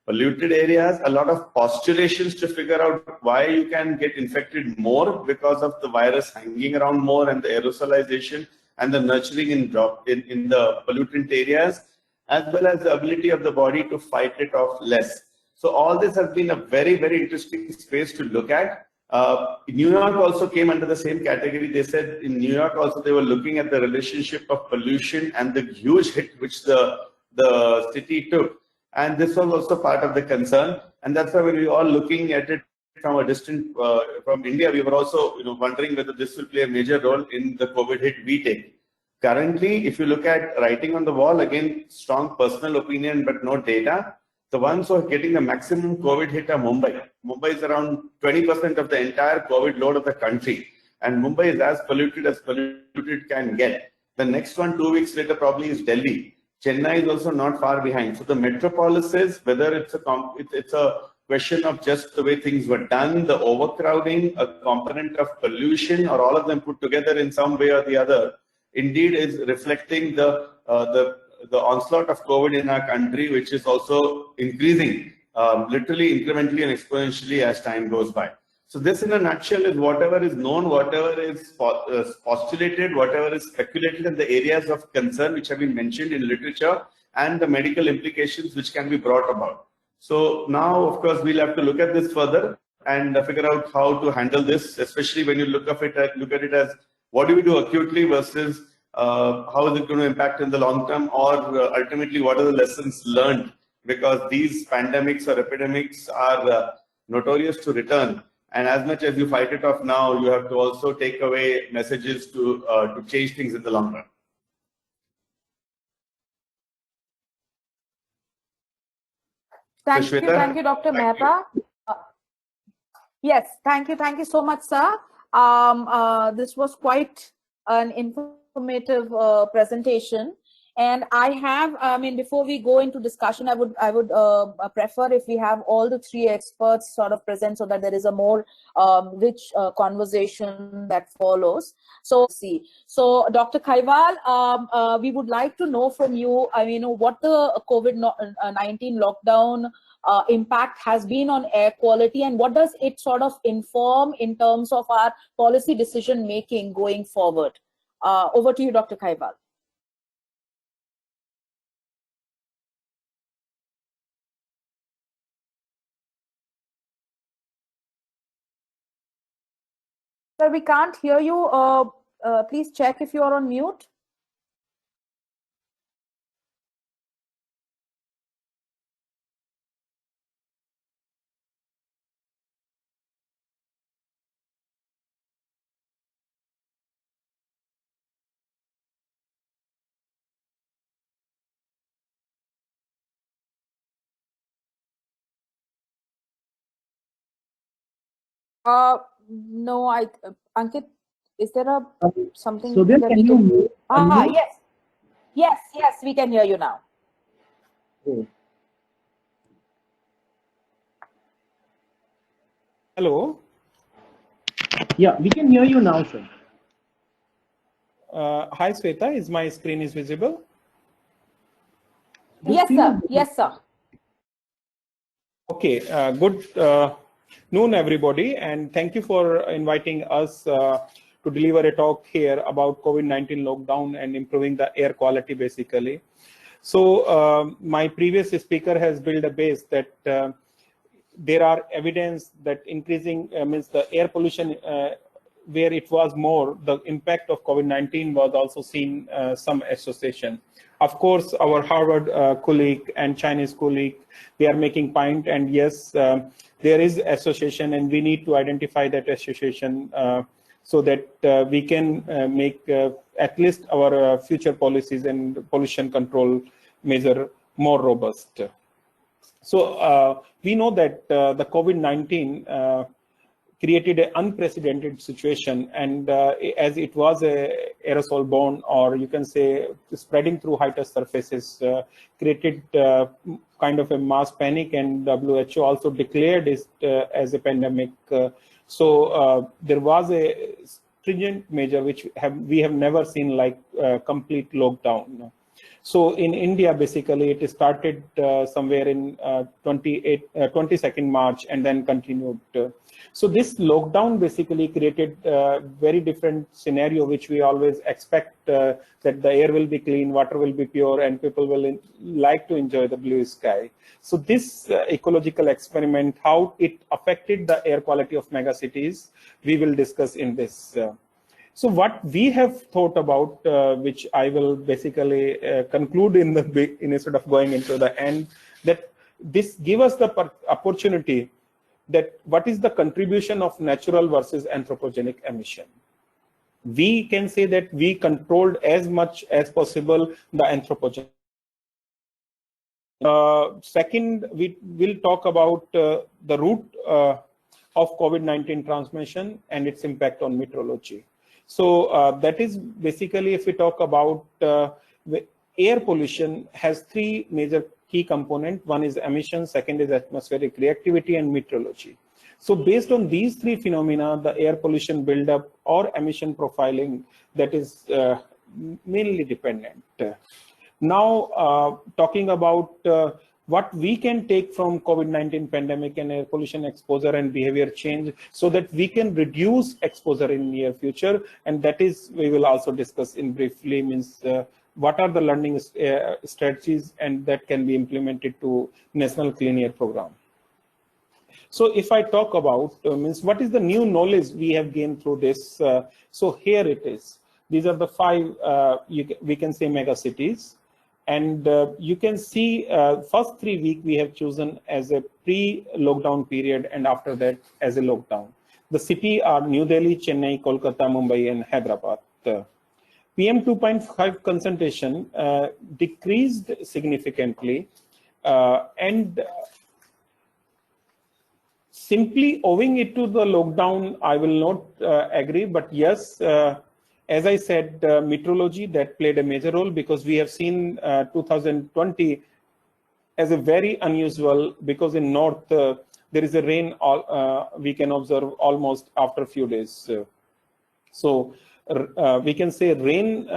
polluted areas, a lot of postulations to figure out why you can get infected more because of the virus hanging around more and the aerosolization and the nurturing in the pollutant areas, as well as the ability of the body to fight it off less. So all this has been a very, very interesting space to look at. New York also came under the same category. They said in New York also they were looking at the relationship of pollution and the huge hit which the city took. And this was also part of the concern. And that's why when we were all looking at it from a distant, from India, we were also wondering whether this will play a major role in the COVID hit we take. Currently, if you look at writing on the wall, again, strong personal opinion, but no data. The ones who are getting the maximum COVID hit are Mumbai. Mumbai is around 20% of the entire COVID load of the country. And Mumbai is as polluted can get. The next one, 2 weeks later, probably is Delhi. Chennai is also not far behind. So the metropolises, whether it's a question of just the way things were done, the overcrowding, a component of pollution, or all of them put together in some way or the other, indeed is reflecting the onslaught of COVID in our country, which is also increasing literally incrementally and exponentially as time goes by. So this in a nutshell is whatever is known, whatever is postulated, whatever is speculated in the areas of concern which have been mentioned in literature, and the medical implications which can be brought about. So now, of course, we'll have to look at this further and figure out how to handle this, especially when you look at it as what do we do acutely versus how is it going to impact in the long term, or ultimately what are the lessons learned, because these pandemics or epidemics are notorious to return. And as much as you fight it off now, you have to also take away messages to change things in the long run. Thank you, Dr. Mehta. Yes, thank you so much, sir. This was quite an informative presentation. And I have, before we go into discussion, I would prefer if we have all the three experts sort of present so that there is a more rich conversation that follows. So, Dr. Khaiwal, we would like to know from you, what the COVID-19 lockdown impact has been on air quality, and what does it sort of inform in terms of our policy decision making going forward? Over to you, Dr. Khaiwal. Sir, we can't hear you. Please check if you are on mute. No, Ankit, is there a something So then that can we you can? mute? Yes, yes, yes, we can hear you now. Oh. Hello. Yeah, we can hear you now, sir. Hi, Sweta. Is my screen is visible? Yes, sir. Yes, sir. Okay. Good noon, everybody, and thank you for inviting us to deliver a talk here about COVID-19 lockdown and improving the air quality, basically. So my previous speaker has built a base that there are evidence that increasing means the air pollution where it was more, the impact of COVID-19 was also seen some association. Of course, our Harvard colleague and Chinese colleague, they are making point, and yes, there is association, and we need to identify that association so that we can make at least our future policies and pollution control measure more robust. So we know that the COVID-19 created an unprecedented situation, and as it was a aerosol borne, or you can say spreading through high-touch surfaces, created kind of a mass panic, and WHO also declared it as a pandemic. So there was a stringent measure which we have never seen, like complete lockdown. So in India, basically, it started somewhere in 22nd March and then continued. So this lockdown basically created a very different scenario, which we always expect that the air will be clean, water will be pure, and people will like to enjoy the blue sky. So this ecological experiment, how it affected the air quality of megacities, we will discuss in this. So what we have thought about, which I will basically conclude instead of going into the end, that this give us the opportunity that what is the contribution of natural versus anthropogenic emission. We can say that we controlled as much as possible the anthropogenic. Second, we will talk about the root of COVID-19 transmission and its impact on meteorology. So that is basically, if we talk about air pollution, has three major key components. One is emission, second is atmospheric reactivity, and meteorology. So based on these three phenomena, the air pollution buildup or emission profiling, that is mainly dependent. Now, talking about what we can take from COVID-19 pandemic and air pollution exposure and behavior change so that we can reduce exposure in near future. And that is, we will also discuss in briefly, means what are the learning strategies and that can be implemented to National Clean Air Program. So if I talk about, means what is the new knowledge we have gained through this? So here it is. These are the five, we can say mega cities. And you can see first 3 weeks we have chosen as a pre-lockdown period, and after that as a lockdown. The city are New Delhi, Chennai, Kolkata, Mumbai, and Hyderabad. PM 2.5 concentration decreased significantly, and simply owing it to the lockdown, I will not agree, but yes, as I said, meteorology that played a major role, because we have seen 2020 as a very unusual, because in north there is a rain we can observe almost after a few days. So we can say rain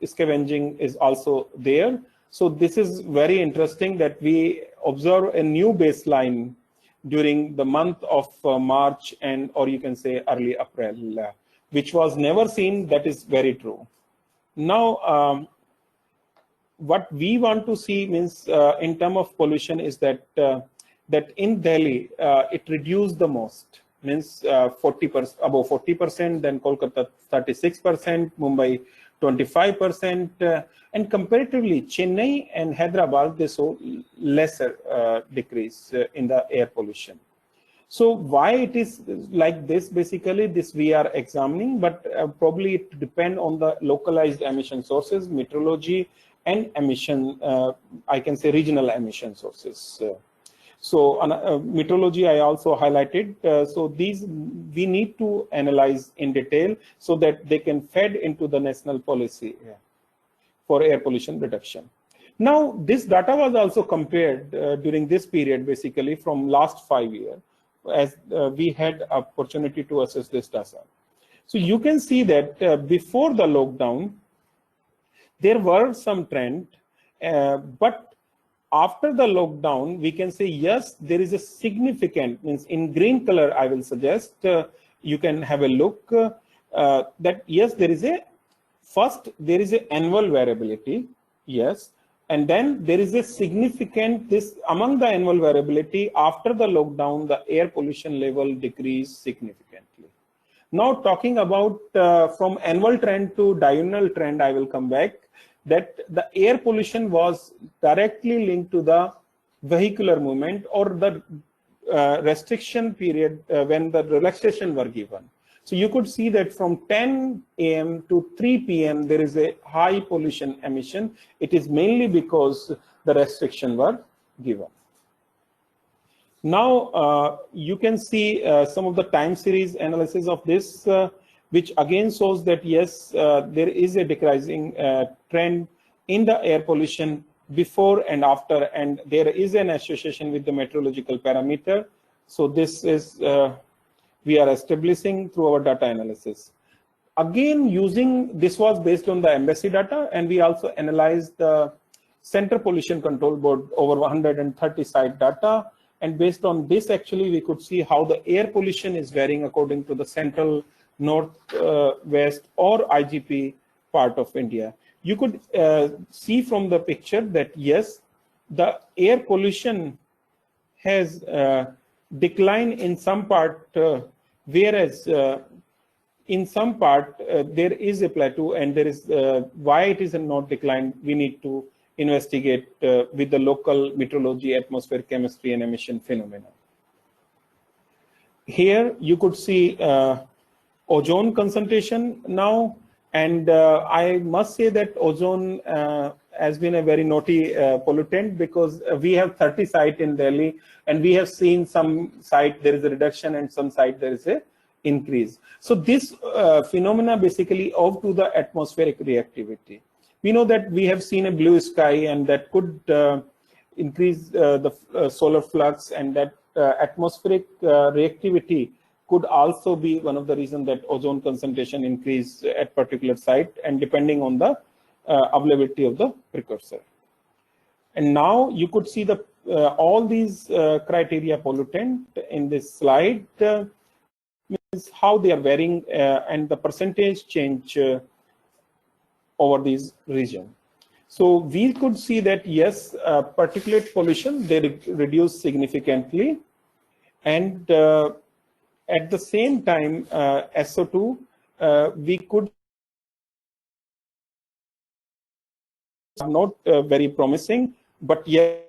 scavenging is also there. So this is very interesting that we observe a new baseline during the month of March, and or you can say early April, which was never seen. That is very true. Now, what we want to see means in terms of pollution is that that in Delhi it reduced the most, means 40%, above 40%, then Kolkata 36%, Mumbai 25%, and comparatively Chennai and Hyderabad, they saw lesser decrease in the air pollution. So why it is like this, basically this we are examining, but probably it depend on the localized emission sources, meteorology, and emission, I can say regional emission sources. So metrology I also highlighted. So these we need to analyze in detail so that they can fed into the national policy for air pollution reduction. Now this data was also compared during this period, basically from last 5 years, as we had opportunity to assess this data. So you can see that before the lockdown, there were some trend, but after the lockdown, we can say, yes, there is a significant, means in green color, I will suggest, you can have a look that, yes, there is a, first, there is a annual variability, yes, and then there is a significant, this among the annual variability, after the lockdown, the air pollution level decreased significantly. Now talking about from annual trend to diurnal trend, I will come back, that the air pollution was directly linked to the vehicular movement or the restriction period when the relaxation were given. So you could see that from 10 a.m. to 3 p.m. there is a high pollution emission. It is mainly because the restriction were given. Now you can see some of the time series analysis of this, which again shows that yes, there is a decreasing trend in the air pollution before and after, and there is an association with the meteorological parameter. So this is we are establishing through our data analysis. Again, using this was based on the embassy data, and we also analyzed the Center Pollution Control Board over 130 site data. And based on this, actually, we could see how the air pollution is varying according to the central, north, west, or IGP part of India. You could see from the picture that, yes, the air pollution has declined in some part, whereas in some part there is a plateau, and there is why it is not declined, we need to investigate with the local meteorology, atmospheric chemistry, and emission phenomena. Here you could see ozone concentration now, and I must say that ozone has been a very naughty pollutant, because we have 30 sites in Delhi, and we have seen some site there is a reduction and some site there is a increase. So this phenomena basically owed to the atmospheric reactivity. We know that we have seen a blue sky, and that could increase the solar flux, and that atmospheric reactivity could also be one of the reasons that ozone concentration increase at particular site, and depending on the availability of the precursor. And now you could see the all these criteria pollutant in this slide, means how they are varying and the percentage change over these region. So we could see that yes, particulate pollution, they reduce significantly, and at the same time SO2 we could not very promising, but yes,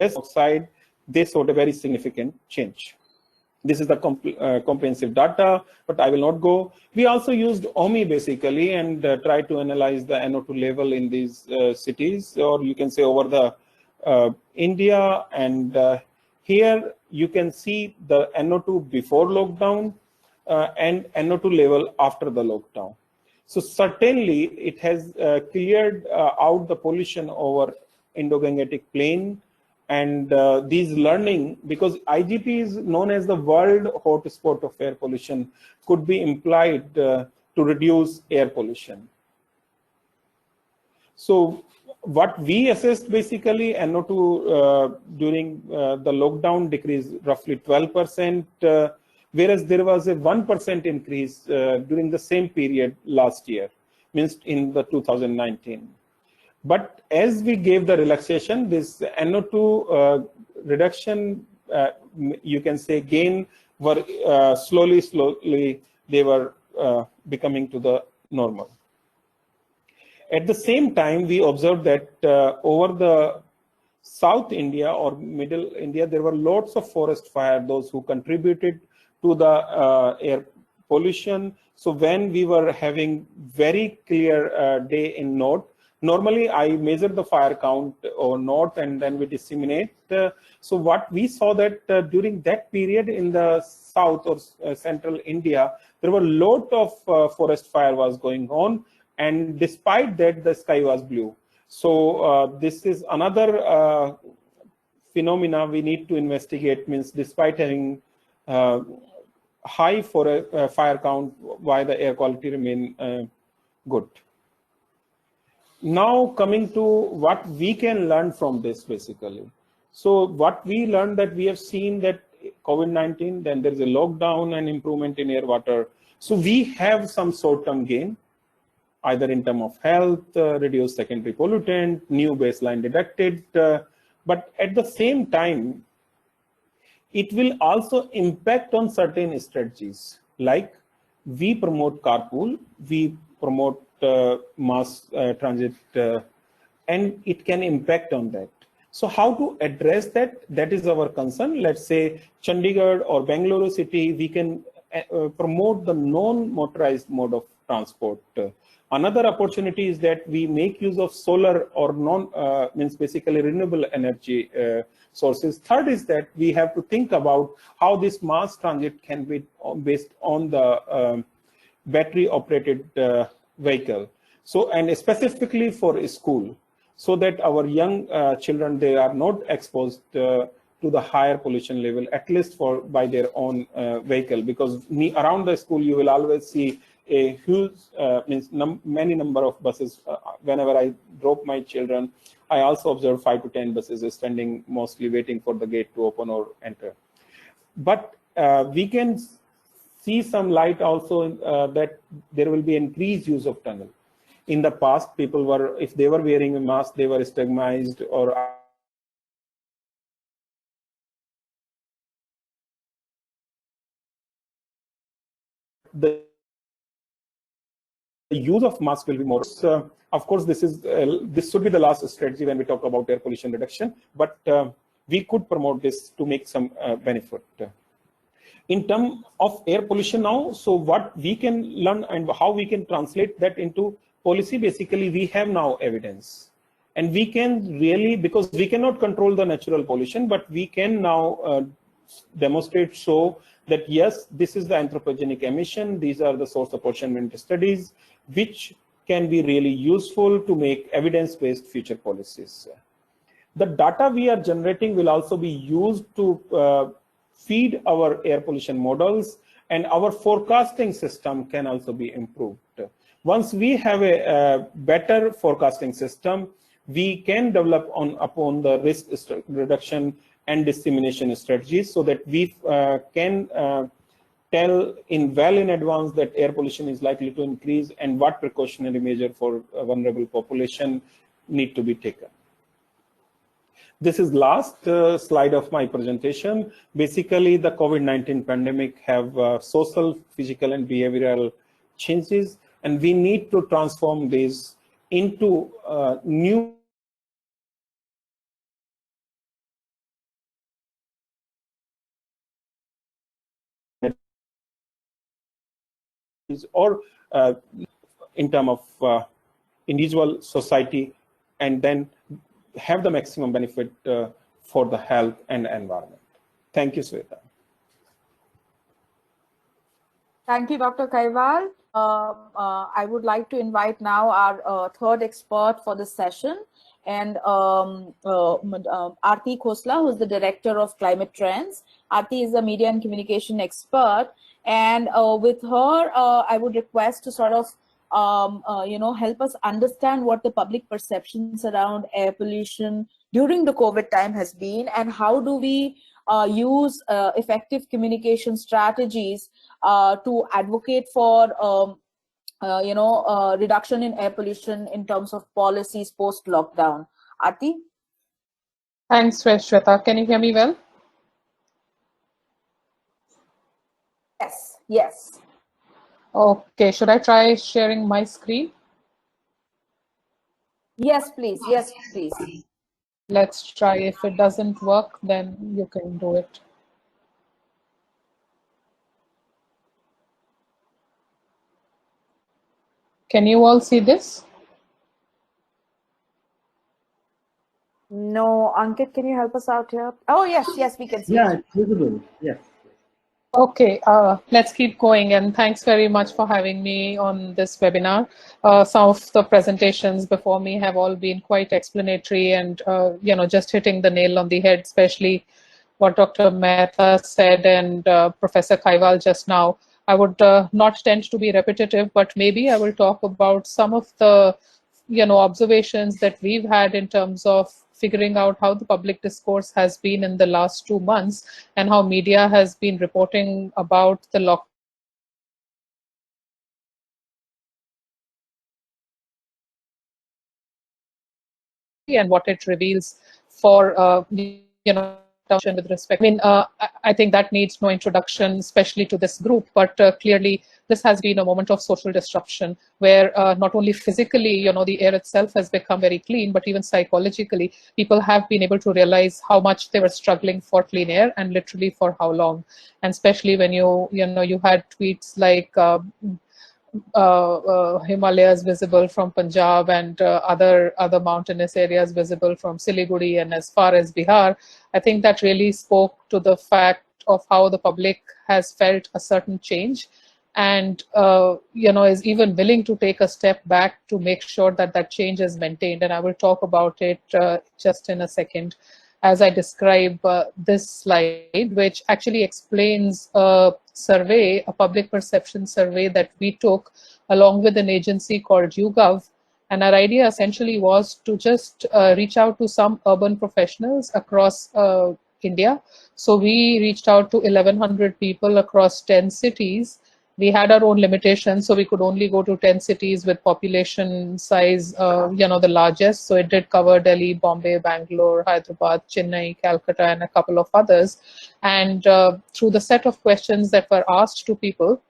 outside they showed a very significant change. This is the comprehensive data, but I will not go. We also used OMI basically, and try to analyze the NO2 level in these cities, or you can say over the India. And here you can see the NO2 before lockdown and NO2 level after the lockdown. So certainly it has cleared out the pollution over Indo-Gangetic plain. And these learning, because IGP is known as the world hotspot of air pollution, could be implied to reduce air pollution. So what we assessed basically, NO2 during the lockdown decreased roughly 12%, whereas there was a 1% increase during the same period last year, means in the 2019. But as we gave the relaxation, this NO2 reduction, you can say gain, were slowly they were becoming to the normal. At the same time, we observed that over the South India or Middle India, there were lots of forest fire, those who contributed to the air pollution. So when we were having very clear day in North, Normally, I measure the fire count or not, and then we disseminate. So what we saw that during that period in the south or central India, there were a lot of forest fire was going on, and despite that, the sky was blue. So this is another phenomena we need to investigate. Means despite having high for a fire count, why the air quality remain good. Now coming to what we can learn from this basically. So what we learned, that we have seen that COVID-19, then there is a lockdown and improvement in air water. So we have some short-term gain, either in terms of health, reduced secondary pollutant, new baseline detected, but at the same time, it will also impact on certain strategies. Like we promote carpool, we promote mass transit, and it can impact on that. So how to address that? That is our concern. Let's say Chandigarh or Bengaluru city, we can promote the non-motorized mode of transport. Another opportunity is that we make use of solar or means basically renewable energy sources. Third is that we have to think about how this mass transit can be based on the battery operated vehicle. So, and specifically for school, so that our young children, they are not exposed to the higher pollution level, at least by their own vehicle, because around the school you will always see a huge many number of buses. Whenever I drop my children, I also observe 5 to 10 buses standing, mostly waiting for the gate to open or enter. But we can see some light also that there will be increased use of tunnel. In the past, people were, if they were wearing a mask, they were stigmatized, or the use of mask will be more. Of course, this should be the last strategy when we talk about air pollution reduction, but we could promote this to make some benefit. In terms of air pollution now, so what we can learn and how we can translate that into policy, basically we have now evidence. And we can really, because we cannot control the natural pollution, but we can now demonstrate so that yes, this is the anthropogenic emission, these are the source apportionment studies, which can be really useful to make evidence-based future policies. The data we are generating will also be used to feed our air pollution models, and our forecasting system can also be improved. Once we have a better forecasting system, we can develop upon the risk reduction and dissemination strategies, so that we can tell well in advance that air pollution is likely to increase and what precautionary measure for a vulnerable population need to be taken. This is last slide of my presentation. Basically, the COVID-19 pandemic have social, physical, and behavioral changes, and we need to transform these into new or in terms of individual, society, and then have the maximum benefit for the health and environment. Thank you, Sweta. Thank you, Dr. Kaiwal. I would like to invite now our third expert for this session, and Aarti Khosla, who is the Director of Climate Trends. Aarti is a media and communication expert, and with her, I would request to sort of help us understand what the public perceptions around air pollution during the COVID time has been, and how do we use effective communication strategies to advocate for reduction in air pollution in terms of policies post lockdown. Aarti? Thanks, Shweta. Can you hear me well? Yes, yes. Okay, should I try sharing my screen? Yes, please. Yes, please. Let's try. If it doesn't work, then you can do it. Can you all see this? No, Ankit, can you help us out here? Oh, yes, yes, we can see Yeah, it. it's visible. Yes. Okay, let's keep going, and thanks very much for having me on this webinar. Some of the presentations before me have all been quite explanatory and, just hitting the nail on the head, especially what Dr. Mehta said and Professor Kaiwal just now. I would not tend to be repetitive, but maybe I will talk about some of the observations that we've had in terms of figuring out how the public discourse has been in the last 2 months and how media has been reporting about the lockdown and what it reveals for with respect. I think that needs no introduction, especially to this group. But clearly, this has been a moment of social disruption, where not only physically, the air itself has become very clean, but even psychologically, people have been able to realize how much they were struggling for clean air, and literally for how long. And especially when you had tweets like. Himalayas visible from Punjab and other mountainous areas visible from Siliguri and as far as Bihar. I think that really spoke to the fact of how the public has felt a certain change and is even willing to take a step back to make sure that that change is maintained. And I will talk about it just in a second as I describe this slide, which actually explains a survey, a public perception survey that we took along with an agency called YouGov. And our idea essentially was to just reach out to some urban professionals across India. So we reached out to 1,100 people across 10 cities. We had our own limitations, so we could only go to 10 cities with population size, the largest. So it did cover Delhi, Bombay, Bangalore, Hyderabad, Chennai, Calcutta, and a couple of others. And through the set of questions that were asked to people,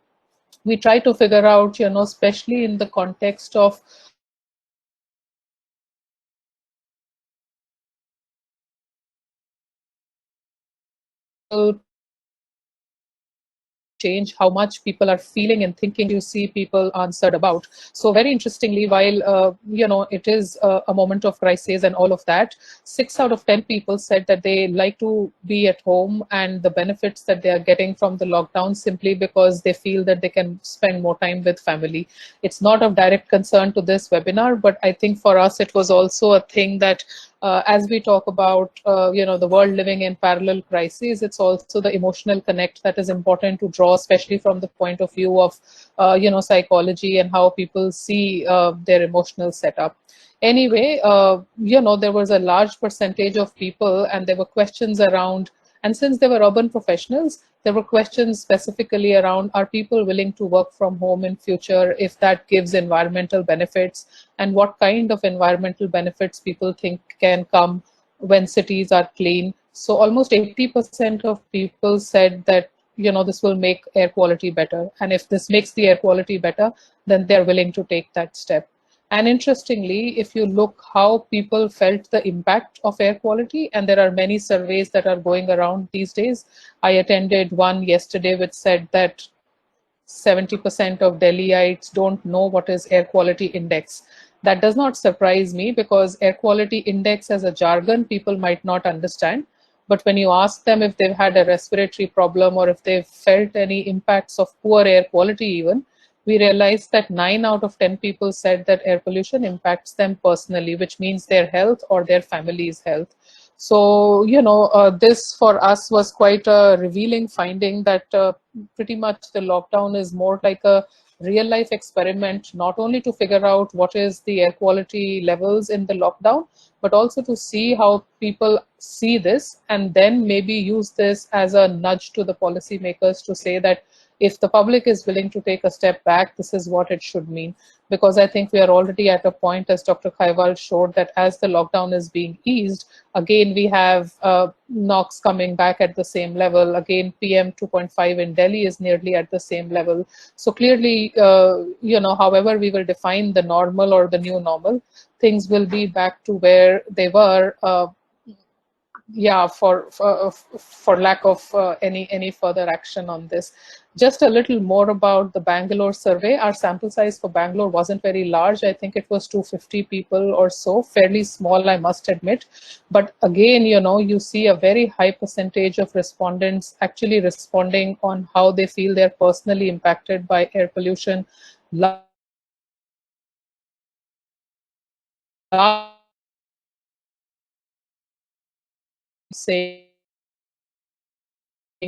we try to figure out, especially in the context of change, how much people are feeling and thinking. You see people answered about. So very interestingly, while it is a moment of crisis and all of that, 6 out of 10 people said that they like to be at home and the benefits that they are getting from the lockdown simply because they feel that they can spend more time with family. It's not of direct concern to this webinar, but I think for us it was also a thing that as we talk about the world living in parallel crises, it's also the emotional connect that is important to draw, especially from the point of view of psychology and how people see their emotional setup. Anyway, there was a large percentage of people, and there were questions around. And since they were urban professionals, there were questions specifically around, are people willing to work from home in future if that gives environmental benefits, and what kind of environmental benefits people think can come when cities are clean. So almost 80% of people said that this will make air quality better, and if this makes the air quality better, then they're willing to take that step. And interestingly, if you look how people felt the impact of air quality, and there are many surveys that are going around these days. I attended one yesterday which said that 70% of Delhiites don't know what is air quality index. That does not surprise me because air quality index as a jargon people might not understand. But when you ask them if they've had a respiratory problem or if they've felt any impacts of poor air quality even, we realized that 9 out of 10 people said that air pollution impacts them personally, which means their health or their family's health. So, this for us was quite a revealing finding that pretty much the lockdown is more like a real life experiment, not only to figure out what is the air quality levels in the lockdown, but also to see how people see this and then maybe use this as a nudge to the policymakers to say that if the public is willing to take a step back, this is what it should mean. Because I think we are already at a point, as Dr. Kaiwal showed, that as the lockdown is being eased, again, we have NOx coming back at the same level. Again, PM 2.5 in Delhi is nearly at the same level. So clearly, however we will define the normal or the new normal, things will be back to where they were for lack of any further action on this. Just a little more about the Bangalore survey. Our sample size for Bangalore wasn't very large. I think it was 250 people or so, fairly small, I must admit. But again, you see a very high percentage of respondents actually responding on how they feel they're personally impacted by air pollution. Saying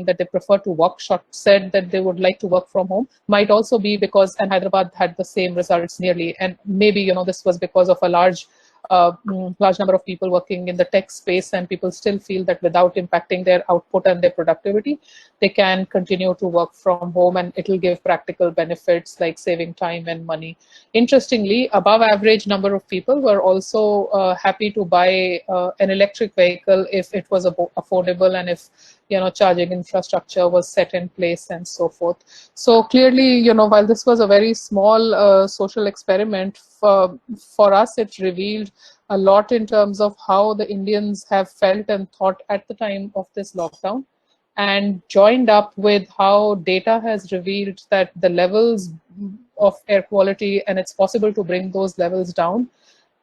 that they prefer to work short, said that they would like to work from home, might also be because, and Hyderabad had the same results nearly, and maybe this was because of a large number of people working in the tech space, and people still feel that without impacting their output and their productivity, they can continue to work from home, and it will give practical benefits like saving time and money. Interestingly, above average number of people were also happy to buy an electric vehicle if it was affordable, and if charging infrastructure was set in place and so forth. So clearly, while this was a very small social experiment, for us, it revealed a lot in terms of how the Indians have felt and thought at the time of this lockdown, and joined up with how data has revealed that the levels of air quality, and it's possible to bring those levels down.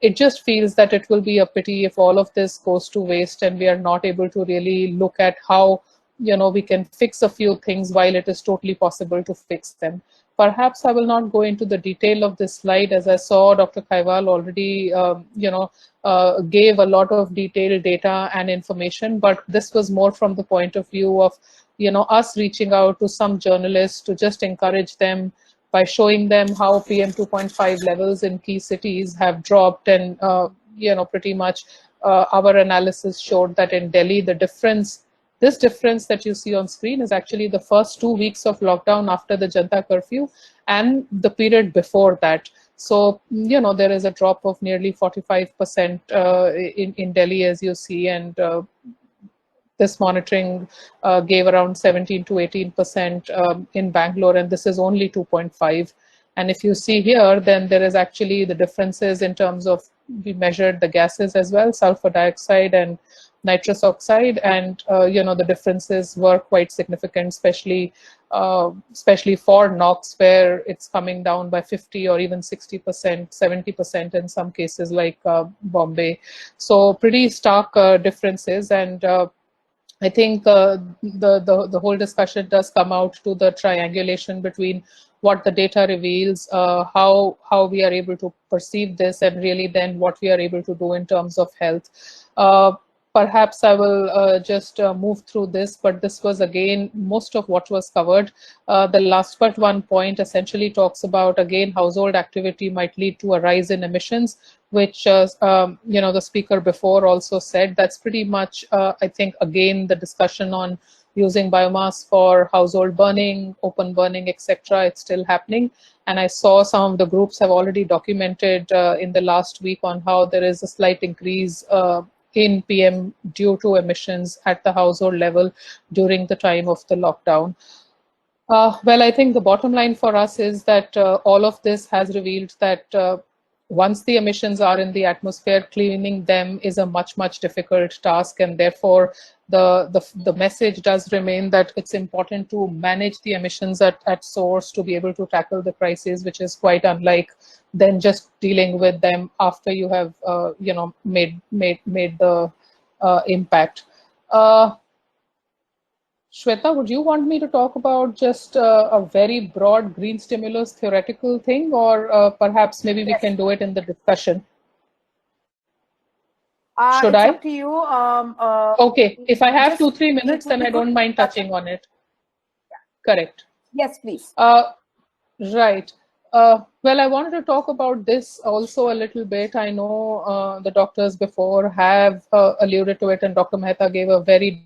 It just feels that it will be a pity if all of this goes to waste and we are not able to really look at how we can fix a few things while it is totally possible to fix them. Perhaps I will not go into the detail of this slide, as I saw Dr. Kaiwal already gave a lot of detailed data and information, but this was more from the point of view of us reaching out to some journalists to just encourage them by showing them how PM 2.5 levels in key cities have dropped, and pretty much our analysis showed that in Delhi, this difference that you see on screen is actually the first 2 weeks of lockdown after the Janta curfew and the period before that. So there is a drop of nearly 45% in Delhi, as you see, and this monitoring gave around 17 to 18% in Bangalore, and this is only 2.5. And if you see here, then there is actually the differences in terms of, we measured the gases as well, sulfur dioxide and nitrous oxide, and the differences were quite significant, especially for NOx, where it's coming down by 50 or even 60%, 70% in some cases like Bombay. So pretty stark differences, and I think the whole discussion does come out to the triangulation between what the data reveals, how we are able to perceive this, and really then what we are able to do in terms of health. Perhaps I will just move through this, but this was again most of what was covered. The last but one point essentially talks about, again, household activity might lead to a rise in emissions, which the speaker before also said. That's pretty much, I think, again, the discussion on using biomass for household burning, open burning, etc. It's still happening. And I saw some of the groups have already documented in the last week on how there is a slight increase in PM due to emissions at the household level during the time of the lockdown. Well, I think the bottom line for us is that all of this has revealed that once the emissions are in the atmosphere, cleaning them is a much difficult task, and therefore the message does remain that it's important to manage the emissions at source to be able to tackle the crisis, which is quite unlike then just dealing with them after you have made the impact. Shweta, would you want me to talk about just a very broad green stimulus theoretical thing, or perhaps maybe we can do it in the discussion? Should it's I? Up to you. Okay, if I have 2-3 minutes, then I don't mind touching on it. Correct. Yes, please. Right. Well, I wanted to talk about this also a little bit. I know the doctors before have alluded to it, and Dr. Mehta gave a very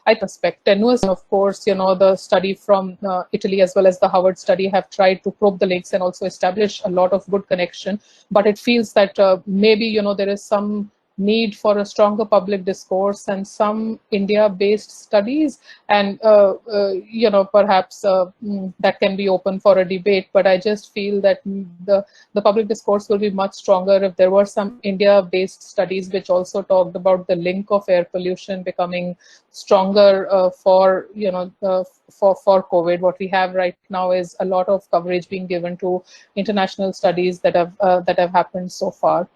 I suspect tenuous. Of course, the study from Italy as well as the Harvard study have tried to probe the links and also establish a lot of good connection. But it feels that maybe there is some need for a stronger public discourse and some India-based studies, and perhaps that can be open for a debate. But I just feel that the public discourse will be much stronger if there were some India-based studies which also talked about the link of air pollution becoming stronger for COVID. What we have right now is a lot of coverage being given to international studies that have happened so far.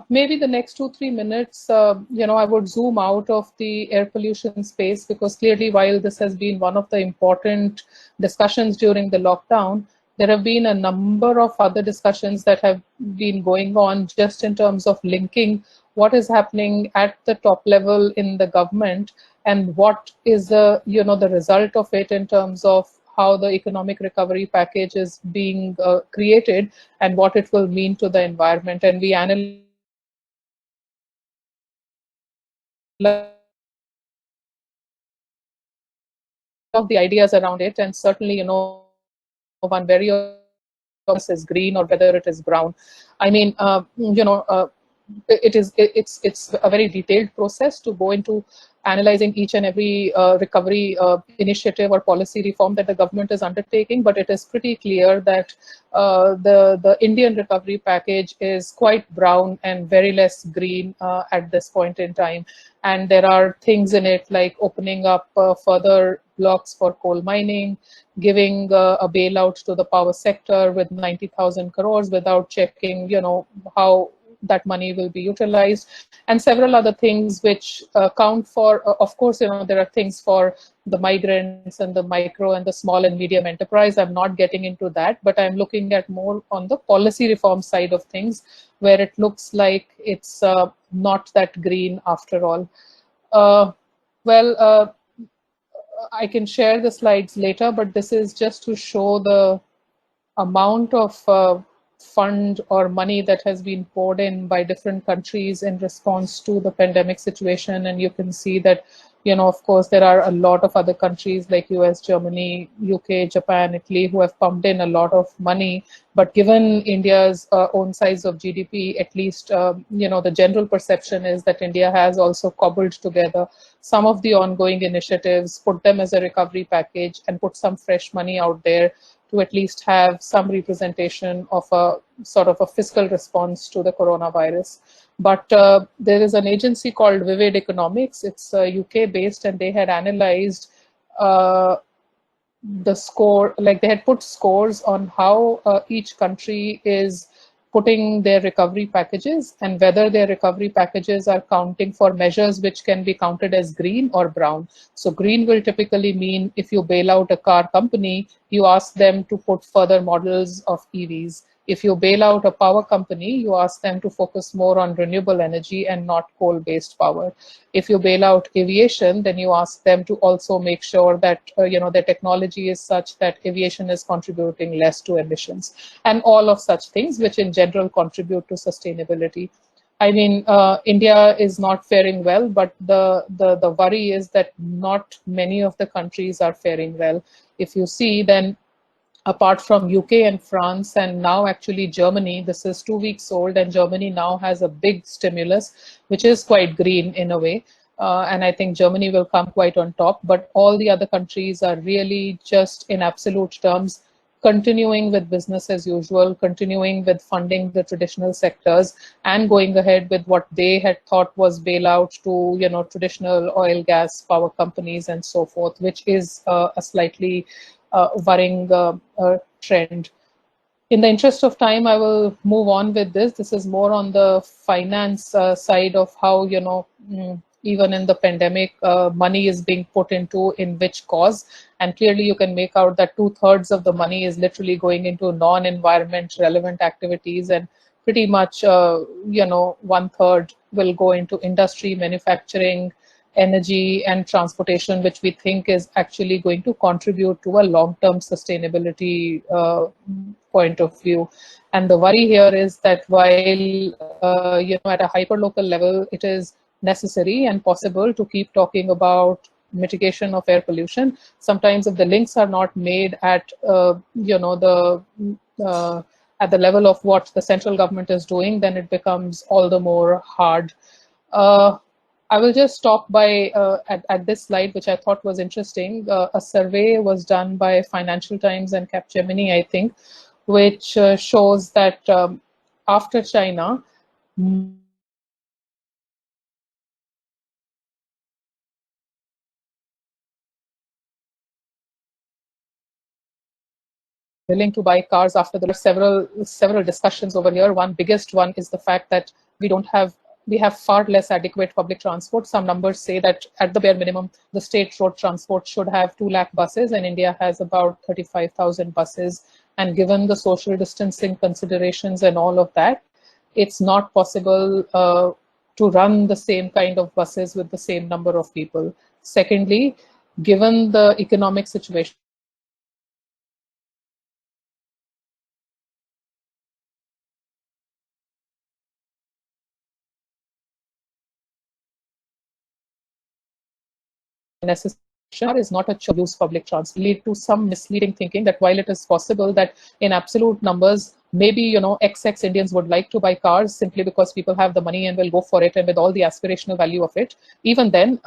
Maybe the next 2-3 minutes, I would zoom out of the air pollution space, because clearly, while this has been one of the important discussions during the lockdown, there have been a number of other discussions that have been going on just in terms of linking what is happening at the top level in the government and what is the result of it in terms of how the economic recovery package is being created and what it will mean to the environment. And we analyze of the ideas around it, and certainly, one very obvious is green or whether it is brown. I mean, it's a very detailed process to go into analyzing each and every recovery initiative or policy reform that the government is undertaking, but it is pretty clear that the Indian recovery package is quite brown and very less green at this point in time. And there are things in it like opening up further blocks for coal mining, giving a bailout to the power sector with 90,000 crores without checking, how that money will be utilized, and several other things which count for, of course, there are things for the migrants and the micro and the small and medium enterprise. I'm not getting into that, but I'm looking at more on the policy reform side of things, where it looks like it's not that green after all. I can share the slides later, but this is just to show the amount of fund or money that has been poured in by different countries in response to the pandemic situation. And you can see that, of course, there are a lot of other countries like US, Germany, UK, Japan, Italy, who have pumped in a lot of money. But given India's own size of GDP, at least, the general perception is that India has also cobbled together some of the ongoing initiatives, put them as a recovery package, and put some fresh money out there to at least have some representation of a sort of a fiscal response to the coronavirus. But there is an agency called Vivid Economics. It's UK based, and they had analyzed the score, like they had put scores on how each country is putting their recovery packages and whether their recovery packages are counting for measures which can be counted as green or brown. So green will typically mean if you bail out a car company, you ask them to put further models of EVs. If you bail out a power company, you ask them to focus more on renewable energy and not coal-based power. If you bail out aviation, then you ask them to also make sure that their technology is such that aviation is contributing less to emissions, and all of such things which in general contribute to sustainability. I mean, India is not faring well, but the worry is that not many of the countries are faring well. If you see, then apart from UK and France and now actually Germany, this is 2 weeks old, and Germany now has a big stimulus, which is quite green in a way. And I think Germany will come quite on top, but all the other countries are really just in absolute terms continuing with business as usual, continuing with funding the traditional sectors and going ahead with what they had thought was bailout to, traditional oil, gas, power companies and so forth, which is a slightly worrying trend. In the interest of time, I will move on with this. This is more on the finance side of how, even in the pandemic, money is being put into in which cause. And clearly you can make out that 2/3 of the money is literally going into non-environment relevant activities, and pretty much, 1/3 will go into industry, manufacturing, energy and transportation, which we think is actually going to contribute to a long-term sustainability point of view. And the worry here is that while, at a hyperlocal level, it is necessary and possible to keep talking about mitigation of air pollution, sometimes if the links are not made at, the at the level of what the central government is doing, then it becomes all the more hard. I will just stop by at this slide, which I thought was interesting. A survey was done by Financial Times and Capgemini, I think, which shows that after China, willing to buy cars after there are several discussions over here. One biggest one is the fact that we have far less adequate public transport. Some numbers say that at the bare minimum, the state road transport should have 2 lakh buses, and India has about 35,000 buses. And given the social distancing considerations and all of that, it's not possible to run the same kind of buses with the same number of people. Secondly, given the economic situation, necessary is not a choice to use public transport, lead to some misleading thinking that while it is possible that in absolute numbers, maybe XX Indians would like to buy cars simply because people have the money and will go for it, and with all the aspirational value of it, even then,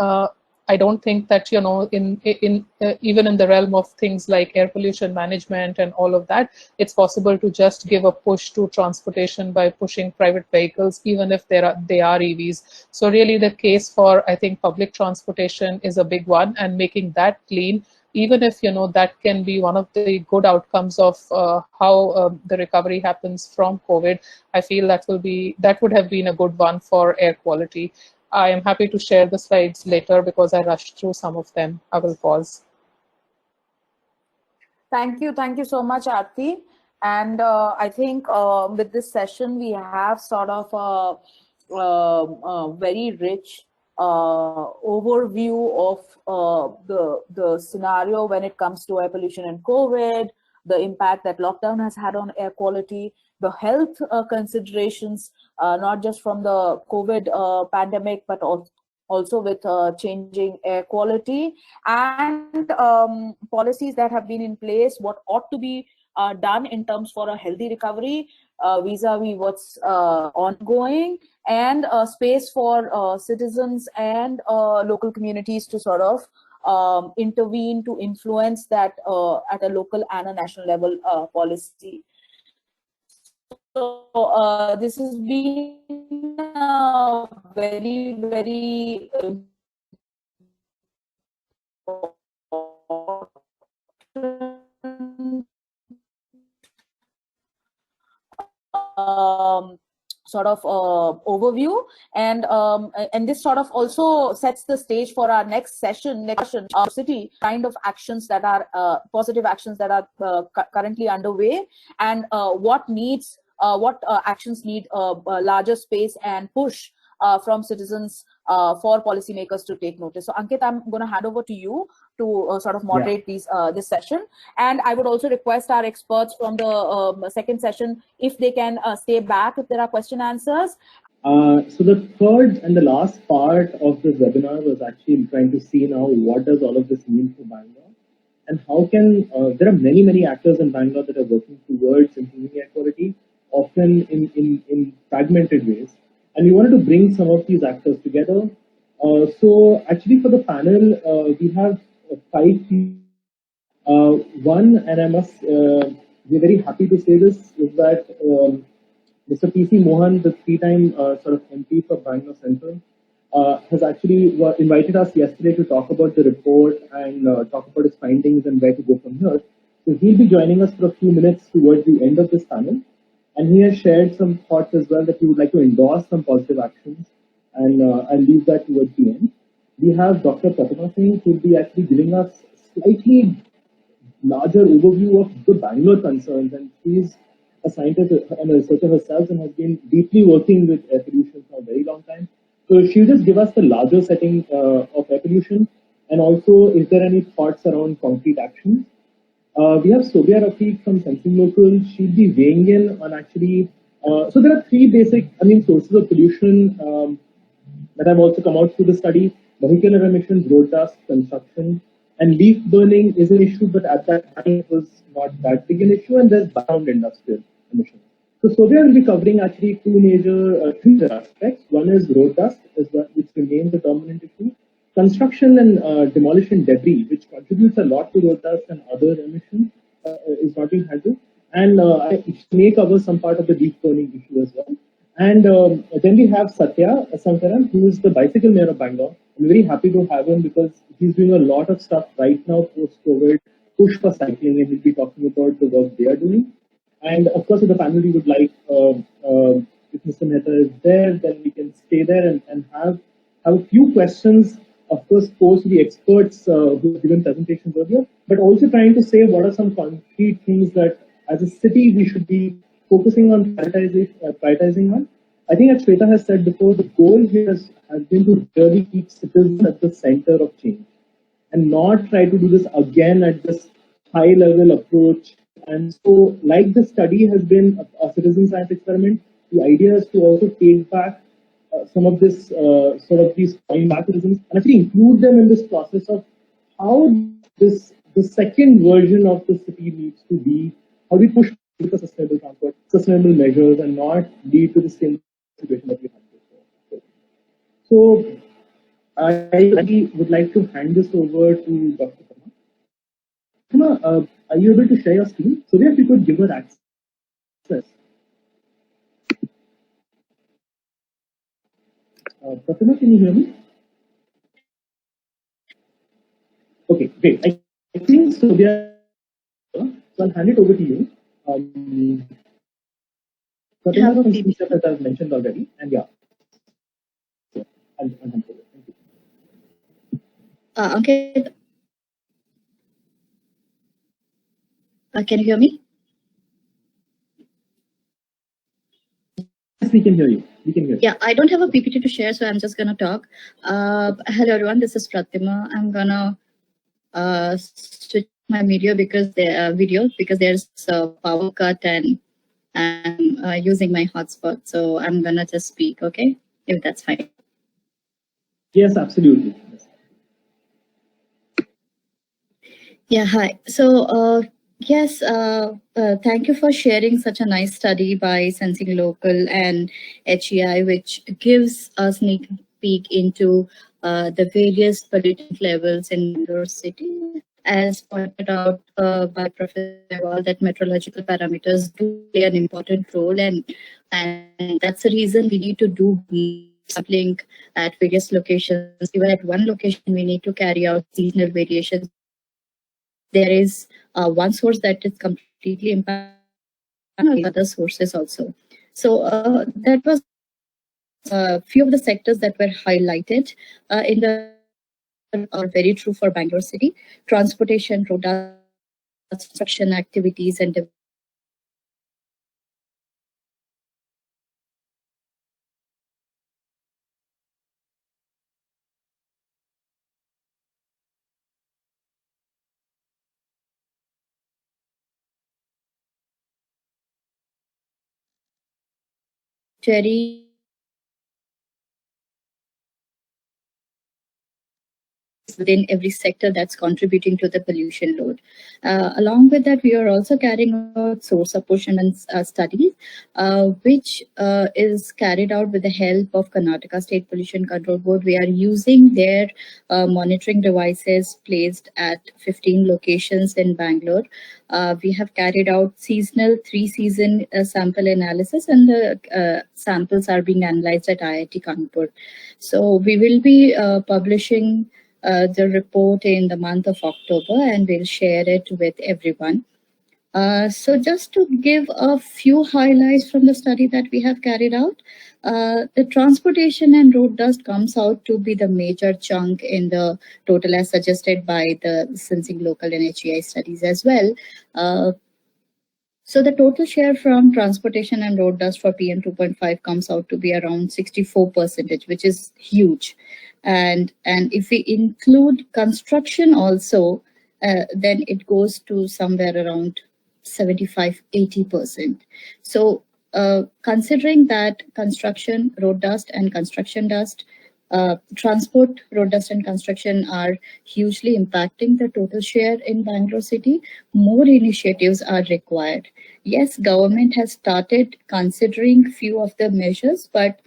I don't think that even in the realm of things like air pollution management and all of that, it's possible to just give a push to transportation by pushing private vehicles, even if they are EVs. So really, the case for, I think, public transportation is a big one, and making that clean, even if that can be one of the good outcomes of how the recovery happens from COVID. I feel that would have been a good one for air quality. I am happy to share the slides later because I rushed through some of them. I will pause. Thank you so much, Aarti. And I think with this session, we have sort of a very rich overview of the scenario when it comes to air pollution and COVID, the impact that lockdown has had on air quality, the health considerations, not just from the COVID pandemic, but also with changing air quality, and policies that have been in place, what ought to be done in terms for a healthy recovery vis-a-vis what's ongoing, and space for citizens and local communities to sort of intervene to influence that at a local and a national level policy. So this has been a very, very sort of overview, and this sort of also sets the stage for our next session, city kind of actions that are positive actions that are currently underway, and what actions need a larger space and push from citizens for policymakers to take notice. So Ankit, I'm going to hand over to you to sort of moderate this session. And I would also request our experts from the second session, if they can stay back if there are question answers. So the third and the last part of this webinar was actually trying to see now what does all of this mean for Bangalore, and how can, there are many actors in Bangalore that are working towards improving air quality, often in fragmented ways. And we wanted to bring some of these actors together. So actually for the panel, we have 5 people. One, and I must, we're very happy to say this, is that Mr. P.C. Mohan, the 3-time sort of MP for Bangalore Central, has actually invited us yesterday to talk about the report and talk about its findings and where to go from here. So he'll be joining us for a few minutes towards the end of this panel. And he has shared some thoughts as well that he would like to endorse some positive actions, and I'll leave that towards the end. We have Dr. Pratima Singh, who will be actually giving us slightly larger overview of the Bangalore concerns, and she's a scientist and a researcher herself and has been deeply working with air pollution for a very long time. So she'll just give us the larger setting of air pollution, and also is there any thoughts around concrete actions. We have Sobia Rafiq from Sensing Local. She'll be weighing in on actually, so there are 3 basic, sources of pollution that have also come out through the study: vehicular emissions, road dust, construction, and leaf burning is an issue, but at that time it was not that big an issue, and there's background industrial. emissions. So Sophia will be covering actually three major aspects. One is road dust, which remains a dominant issue. Construction and demolition debris, which contributes a lot to road dust and other emissions, is not being handled. And I may cover some part of the deep burning issue as well. And then we have Satya Sankaran, who is the bicycle mayor of Bangalore. I'm very happy to have him because he's doing a lot of stuff right now post-COVID, push for cycling, and we'll be talking about the work they are doing. And of course, if the panel we would like, if Mr. Mehta is there, then we can stay there and have a few questions, of course, posed to the experts who have given presentations earlier, but also trying to say what are some concrete things that as a city we should be focusing on prioritizing on. I think as Shweta has said before, the goal here has been to really keep citizens at the center of change and not try to do this again at this high level approach. And so, like the study has been a citizen science experiment, the idea is to also take back some of this sort of these point back citizens and actually include them in this process of how the second version of the city needs to be, how we push for sustainable transport, sustainable measures, and not lead to the same situation that we had before. So, I would like to hand this over to Dr. Sharma. Are you able to share your screen? So that you could give her access. Pratima, can you hear me? Okay, great. I think so. So I'll hand it over to you. Pratima, some stuff that I've mentioned already, and yeah. So I'll hand it over. Thank you. Ankit. Can you hear me? Yes, we can hear you. We can hear you. Yeah, I don't have a PPT to share, so I'm just going to talk. Hello, everyone. This is Pratima. I'm going to switch my video because there's a power cut and I'm using my hotspot. So I'm going to just speak, okay? If that's fine. Yes, absolutely. Yeah, hi. So, yes, thank you for sharing such a nice study by Sensing Local and HEI, which gives a sneak peek into the various pollutant levels in Bangalore city. As pointed out by Professor Dewal, that meteorological parameters do play an important role, and that's the reason we need to do sampling at various locations. Even at one location, we need to carry out seasonal variations. There is one source that is completely impacted, other sources also. So that was a few of the sectors that were highlighted in the are very true for Bangalore city: transportation, road construction activities, and very within every sector that's contributing to the pollution load. Along with that, we are also carrying out source apportionment studies, which is carried out with the help of Karnataka State Pollution Control Board. We are using their monitoring devices placed at 15 locations in Bangalore. We have carried out seasonal 3-season sample analysis, and the samples are being analyzed at IIT Kanpur. So we will be publishing the report in the month of October, and we'll share it with everyone. So just to give a few highlights from the study that we have carried out, the transportation and road dust comes out to be the major chunk in the total as suggested by the Sensing Local and HEI studies as well. So the total share from transportation and road dust for PM 2.5 comes out to be around 64%, which is huge. And if we include construction also, then it goes to somewhere around 75-80%. So considering that construction, road dust and construction dust Transport, road dust and construction are hugely impacting the total share in Bangalore city. More initiatives are required. Yes, government has started considering few of the measures, but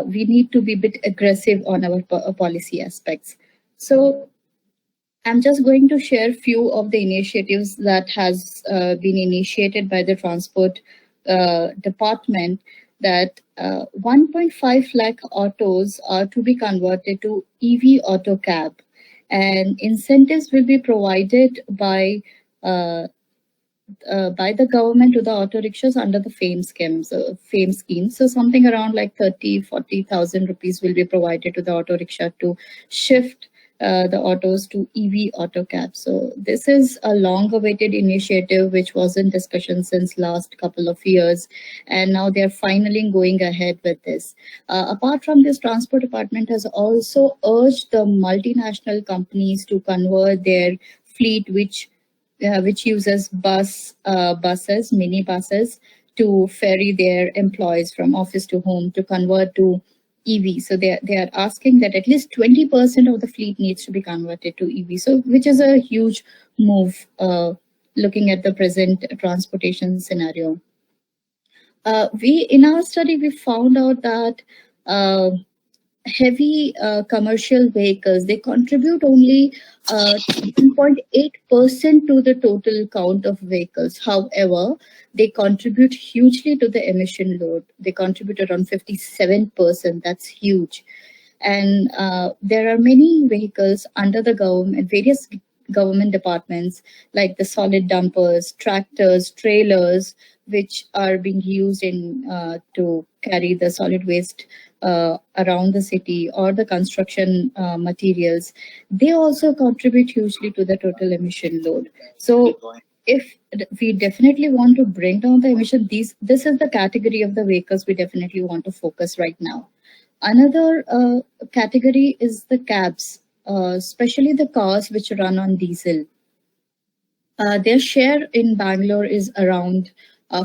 we need to be a bit aggressive on our policy aspects. So I'm just going to share few of the initiatives that has been initiated by the transport department, that 1.5 lakh autos are to be converted to EV auto cab, and incentives will be provided by the government to the auto rickshaws under the FAME scheme. So something around like 40,000 rupees will be provided to the auto rickshaw to shift the autos to EV auto cab. So this is a long-awaited initiative which was in discussion since last couple of years, and now they are finally going ahead with this. Apart from this, Transport Department has also urged the multinational companies to convert their fleet, which uses buses, mini buses, to ferry their employees from office to home, to convert to EV. So they are asking that at least 20% of the fleet needs to be converted to EV. So which is a huge move looking at the present transportation scenario. In our study, we found out that heavy commercial vehicles, they contribute only 1.8% to the total count of vehicles. However, they contribute hugely to the emission load. They contribute around 57%. That's huge. And there are many vehicles under the government, various government departments, like the solid dumpers, tractors, trailers, which are being used in to carry the solid waste around the city, or the construction materials. They also contribute hugely to the total emission load. So if we definitely want to bring down the emission, this is the category of the vehicles we definitely want to focus right now. Another category is the cabs, especially the cars which run on diesel. Their share in Bangalore is around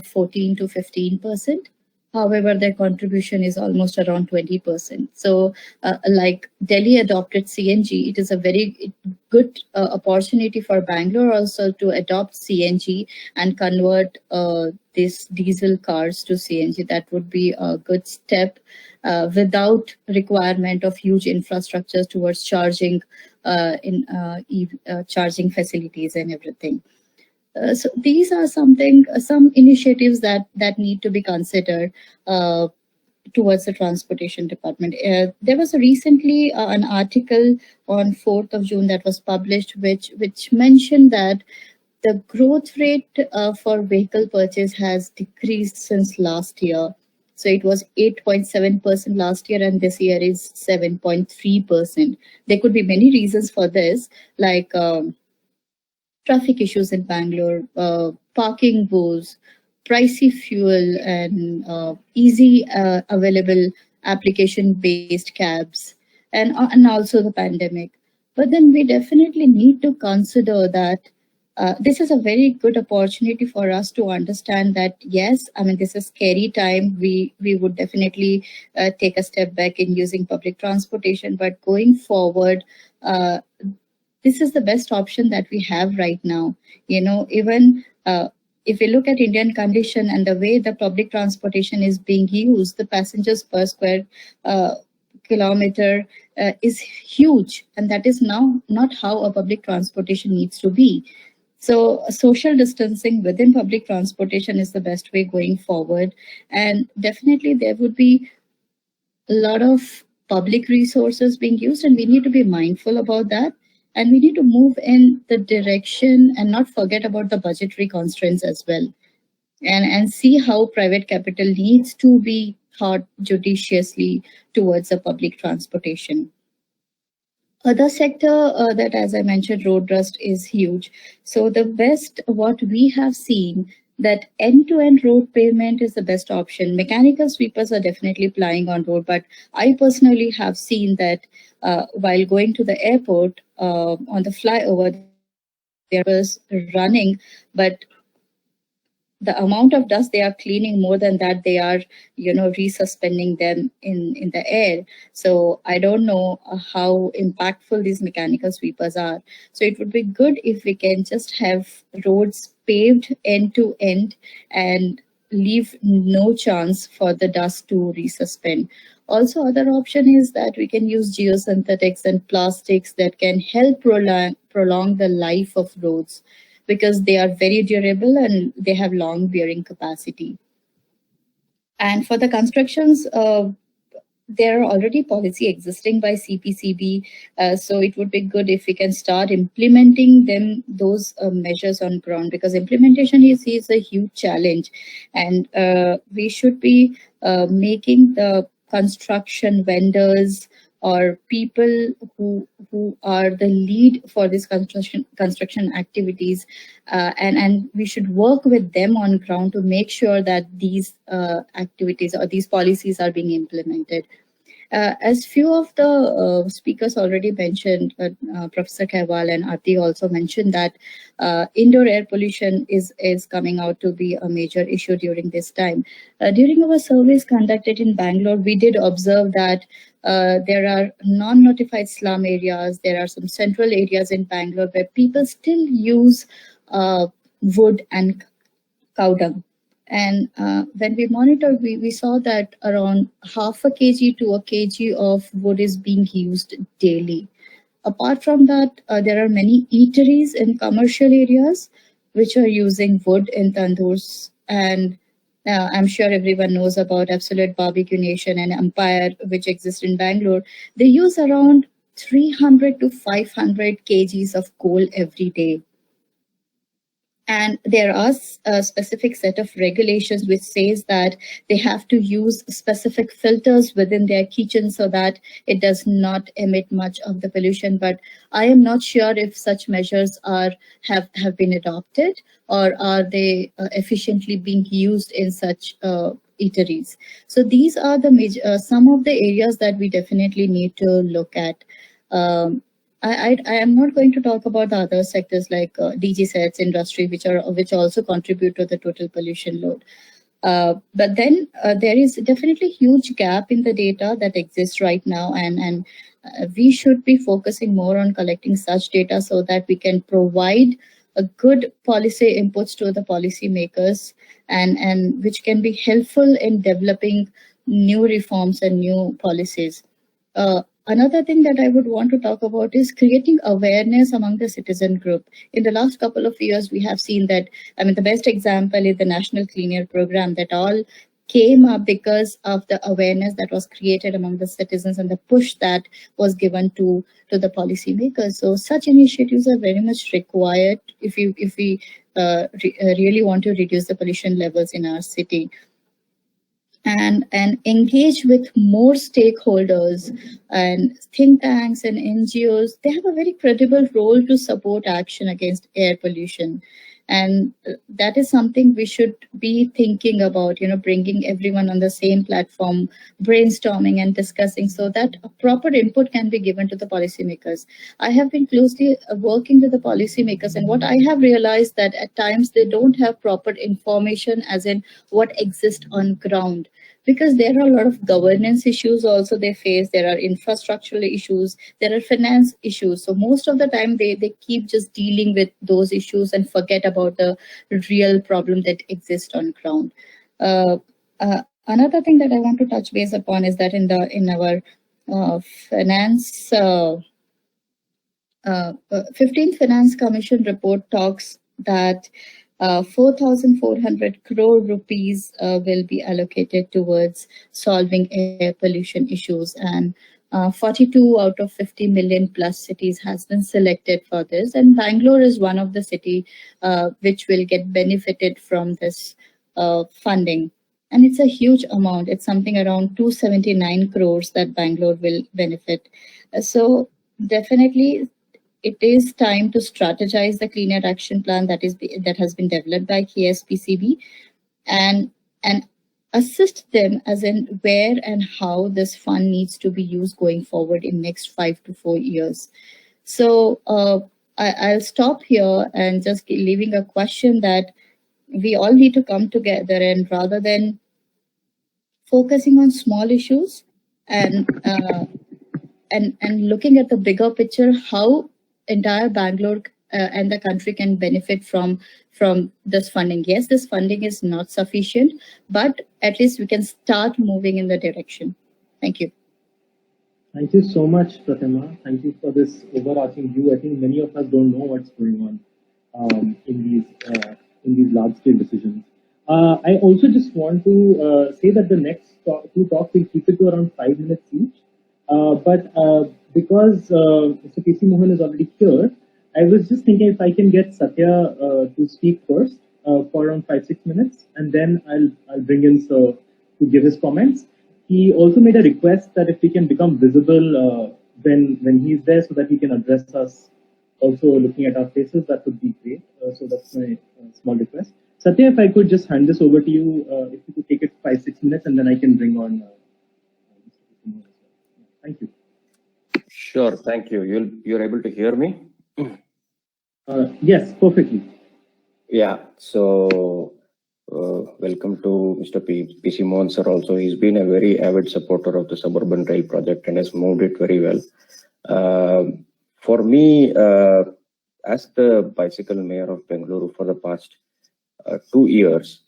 14 to 15%. However, their contribution is almost around 20%. So like Delhi adopted CNG, it is a very good opportunity for Bangalore also to adopt CNG and convert these diesel cars to CNG. That would be a good step without requirement of huge infrastructures towards charging charging facilities and everything. So these are some initiatives that need to be considered towards the transportation department. There was recently an article on 4th of June that was published, which mentioned that the growth rate for vehicle purchase has decreased since last year. So it was 8.7% last year, and this year is 7.3%. There could be many reasons for this, like traffic issues in Bangalore, parking woes, pricey fuel, and easy available application-based cabs, and also the pandemic. But then we definitely need to consider that this is a very good opportunity for us to understand that, yes, I mean, this is a scary time. We would definitely take a step back in using public transportation, but going forward, this is the best option that we have right now. You know, even if we look at Indian condition and the way the public transportation is being used, the passengers per square kilometer is huge, and that is now not how a public transportation needs to be. So social distancing within public transportation is the best way going forward. And definitely there would be a lot of public resources being used, and we need to be mindful about that. And we need to move in the direction and not forget about the budgetary constraints as well. And see how private capital needs to be thought judiciously towards the public transportation. Other sector that, as I mentioned, road dust is huge. So the best, what we have seen, that end-to-end road pavement is the best option. Mechanical sweepers are definitely plying on road, but I personally have seen that while going to the airport on the flyover, there was running, but the amount of dust they are cleaning, more than that they are, resuspending them in the air. So I don't know how impactful these mechanical sweepers are. So it would be good if we can just have roads paved end to end and leave no chance for the dust to resuspend. Also, other option is that we can use geosynthetics and plastics that can help prolong the life of roads, because they are very durable and they have long bearing capacity. And for the constructions, there are already policy existing by CPCB, so it would be good if we can start implementing those measures on ground, because implementation is a huge challenge, and we should be making the construction vendors or people who are the lead for this construction activities, and we should work with them on ground to make sure that these activities or these policies are being implemented. As few of the speakers already mentioned, Professor Kehwal and Aarti also mentioned that indoor air pollution is coming out to be a major issue during this time. During our surveys conducted in Bangalore, we did observe that there are non-notified slum areas. There are some central areas in Bangalore where people still use wood and cow dung. And when we monitored, we saw that around 0.5 kg to 1 kg of wood is being used daily. Apart from that, there are many eateries in commercial areas which are using wood in tandoors. And I'm sure everyone knows about Absolute Barbecue Nation and Empire, which exist in Bangalore. They use around 300 to 500 kgs of coal every day. And there are a specific set of regulations which says that they have to use specific filters within their kitchen so that it does not emit much of the pollution. But I am not sure if such measures have been adopted, or are they efficiently being used in such eateries. So these are the major, some of the areas that we definitely need to look at. I am not going to talk about the other sectors like DG sets, industry, which also contribute to the total pollution load. But then there is definitely a huge gap in the data that exists right now, and we should be focusing more on collecting such data so that we can provide a good policy inputs to the policymakers, and which can be helpful in developing new reforms and new policies. Another thing that I would want to talk about is creating awareness among the citizen group. In the last couple of years, we have seen that, the best example is the National Clean Air Program that all came up because of the awareness that was created among the citizens and the push that was given to the policymakers. So such initiatives are very much required if we really want to reduce the pollution levels in our city. And engage with more stakeholders and think tanks and NGOs. They have a very credible role to support action against air pollution. And that is something we should be thinking about, bringing everyone on the same platform, brainstorming and discussing so that a proper input can be given to the policymakers. I have been closely working with the policymakers, and what I have realized that at times they don't have proper information as in what exists on ground, because there are a lot of governance issues also they face. There are infrastructural issues, there are finance issues. So most of the time they keep just dealing with those issues and forget about the real problem that exists on ground. Another thing that I want to touch base upon is that in our finance 15th Finance Commission report talks that 4,400 crore rupees will be allocated towards solving air pollution issues, and 42 out of 50 million plus cities has been selected for this, and Bangalore is one of the city which will get benefited from this funding. And it's a huge amount. It's something around 279 crores that Bangalore will benefit. So definitely it is time to strategize the Clean Air Action Plan that has been developed by KSPCB, and assist them as in where and how this fund needs to be used going forward in next 5 to 4 years. So I'll stop here and just leaving a question that we all need to come together, and rather than focusing on small issues and looking at the bigger picture, how entire Bangalore and the country can benefit from this funding. Yes, this funding is not sufficient, but at least we can start moving in the direction. Thank you. Thank you so much, Pratima. Thank you for this overarching view. I think many of us don't know what's going on in these large-scale decisions. I also just want to say that the next two talks will keep it to around 5 minutes each. But because Mr. P.C. Mohan is already here, I was just thinking if I can get Satya to speak first for around 5-6 minutes, and then I'll bring in Sir to give his comments. He also made a request that if we can become visible when he's there, so that he can address us, also looking at our faces, that would be great. So that's my small request. Satya, if I could just hand this over to you, if you could take it 5-6 minutes, and then I can bring on. Thank you. Sure, thank you. You're able to hear me? Yes, perfectly. Yeah, so welcome to Mr. P.C. Mohan sir also. He's been a very avid supporter of the Suburban Rail project and has moved it very well. For me, as the bicycle mayor of Bengaluru for the past 2 years,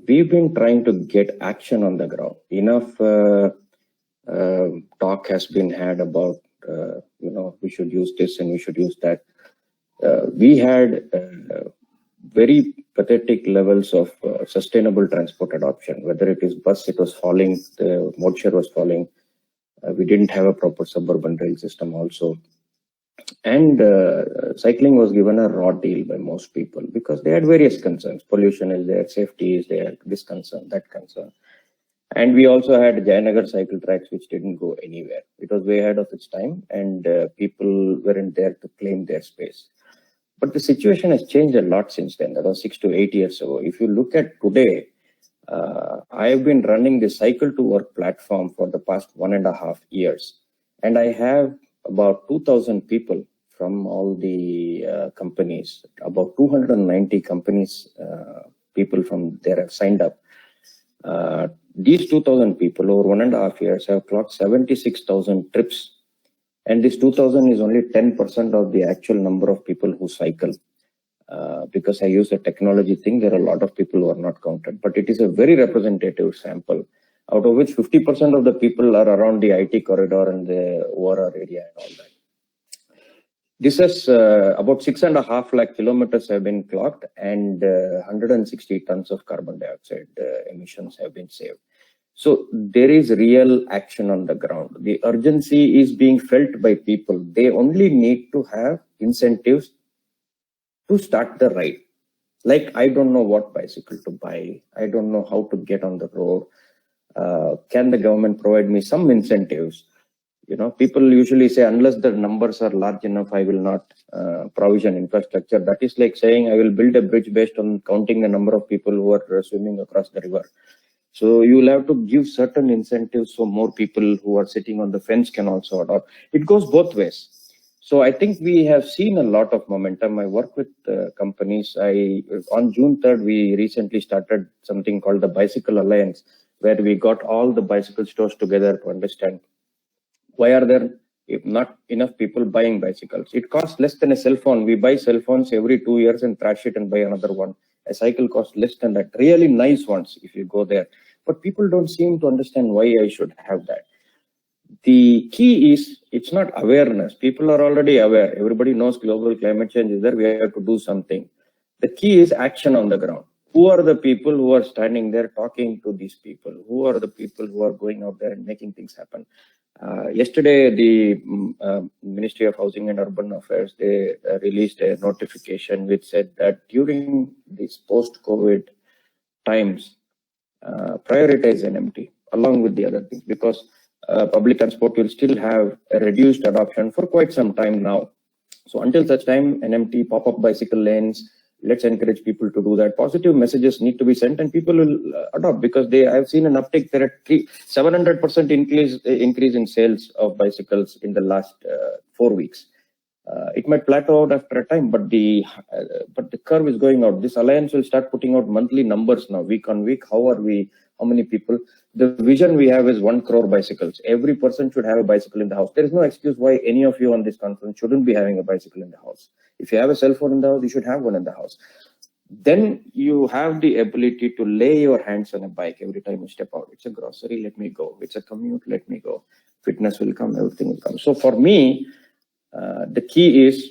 we've been trying to get action on the ground. Enough talk has been had about, we should use this and we should use that. We had very pathetic levels of sustainable transport adoption. Whether it is bus, it was falling, the mode share was falling. We didn't have a proper suburban rail system also. And cycling was given a raw deal by most people because they had various concerns. Pollution is there, safety is there, this concern, that concern. And we also had Jayanagar cycle tracks, which didn't go anywhere. It was way ahead of its time, and people weren't there to claim their space. But the situation has changed a lot since then. That was 6 to 8 years ago. If you look at today, I have been running the Cycle to Work platform for the past 1.5 years. And I have about 2,000 people from all the companies, about 290 companies, people from there have signed up. These 2,000 people over 1.5 years have clocked 76,000 trips. And this 2,000 is only 10% of the actual number of people who cycle. Because I use a technology thing, there are a lot of people who are not counted. But it is a very representative sample, out of which 50% of the people are around the IT corridor and the ORR area and all that. This is about 6.5 lakh kilometers have been clocked, and 160 tons of carbon dioxide emissions have been saved. So there is real action on the ground. The urgency is being felt by people. They only need to have incentives to start the ride. Like, I don't know what bicycle to buy. I don't know how to get on the road. Can the government provide me some incentives? People usually say, unless the numbers are large enough, I will not provision infrastructure. That is like saying, I will build a bridge based on counting the number of people who are swimming across the river. So you will have to give certain incentives so more people who are sitting on the fence can also adopt. It goes both ways. So I think we have seen a lot of momentum. I work with companies. On June 3rd, we recently started something called the Bicycle Alliance, where we got all the bicycle stores together to understand why are there not enough people buying bicycles. It costs less than a cell phone. We buy cell phones every 2 years and trash it and buy another one. A cycle costs less than that. Really nice ones if you go there. But people don't seem to understand why I should have that. The key is, it's not awareness. People are already aware. Everybody knows global climate change is there. We have to do something. The key is action on the ground. Who are the people who are standing there talking to these people? Who are the people who are going out there and making things happen? Yesterday, the Ministry of Housing and Urban Affairs, they released a notification which said that during these post-COVID times, prioritize NMT along with the other things, because public transport will still have a reduced adoption for quite some time now. So until such time, NMT, pop-up bicycle lanes, let's encourage people to do that. Positive messages need to be sent and people will adopt, because I've seen an uptick. There are 700% increase in sales of bicycles in the last 4 weeks. It might plateau out after a time, but the curve is going out. This alliance will start putting out monthly numbers now, week on week. How are we? How many people? The vision we have is 1 crore bicycles. Every person should have a bicycle in the house. There is no excuse why any of you on this conference shouldn't be having a bicycle in the house. If you have a cell phone in the house, you should have one in the house. Then you have the ability to lay your hands on a bike every time you step out. It's a grocery, let me go. It's a commute, let me go. Fitness will come, everything will come. So for me, the key is,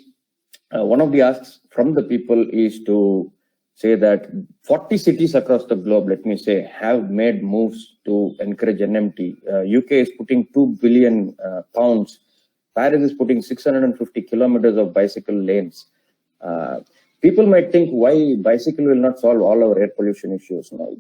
one of the asks from the people is to say that 40 cities across the globe, let me say, have made moves to encourage NMT. UK is putting 2 billion pounds. Paris is putting 650 kilometers of bicycle lanes. People might think, why bicycle will not solve all our air pollution issues? No,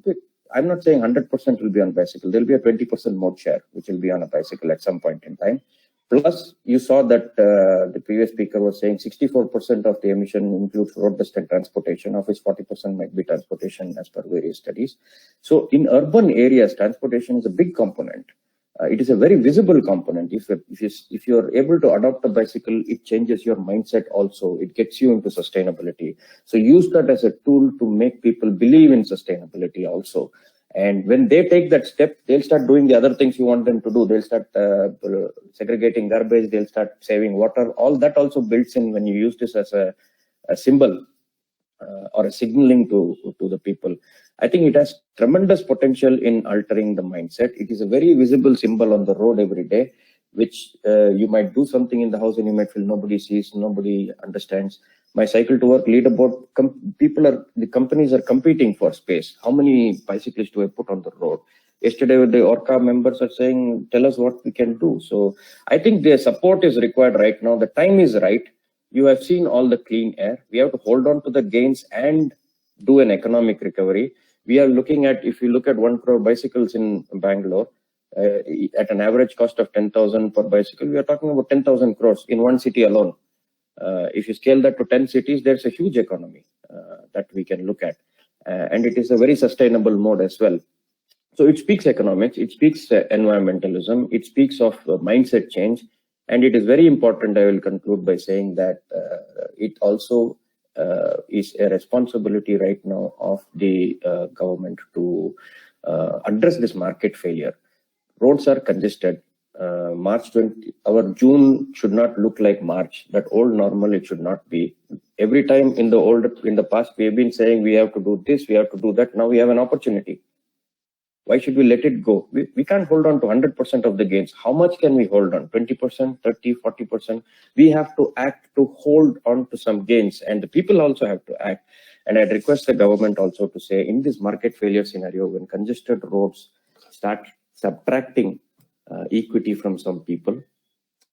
I'm not saying 100% will be on bicycle. There'll be a 20% mode share, which will be on a bicycle at some point in time. Plus, you saw that the previous speaker was saying 64% of the emission includes road dust and transportation, of which 40% might be transportation as per various studies. So in urban areas, transportation is a big component. It is a very visible component. If you're able to adopt a bicycle, it changes your mindset also. It gets you into sustainability. So use that as a tool to make people believe in sustainability also. And when they take that step, they'll start doing the other things you want them to do. They'll start segregating garbage. They'll start saving water. All that also builds in when you use this as a symbol or a signaling to the people. I think it has tremendous potential in altering the mindset. It is a very visible symbol on the road every day, which you might do something in the house and you might feel nobody sees, nobody understands. My cycle to work leaderboard, the companies are competing for space. How many bicyclists do I put on the road? Yesterday, with the Orca members are saying, tell us what we can do. So I think their support is required right now. The time is right. You have seen all the clean air. We have to hold on to the gains and do an economic recovery. We are looking at, if you look at 1 crore bicycles in Bangalore, at an average cost of 10,000 per bicycle, we are talking about 10,000 crores in one city alone. If you scale that to 10 cities, there's a huge economy that we can look at. And it is a very sustainable mode as well. So it speaks economics, it speaks environmentalism, it speaks of mindset change. And it is very important, I will conclude by saying that it also is a responsibility right now of the government to address this market failure. Roads are congested. March 20, our June should not look like March. That old normal, it should not be. Every time in the past, we have been saying we have to do this, we have to do that. Now we have an opportunity. Why should we let it go? We can't hold on to 100% of the gains. How much can we hold on? 20%, 30, 40%? We have to act to hold on to some gains, and the people also have to act. And I'd request the government also to say, in this market failure scenario, when congested roads start subtracting equity from some people,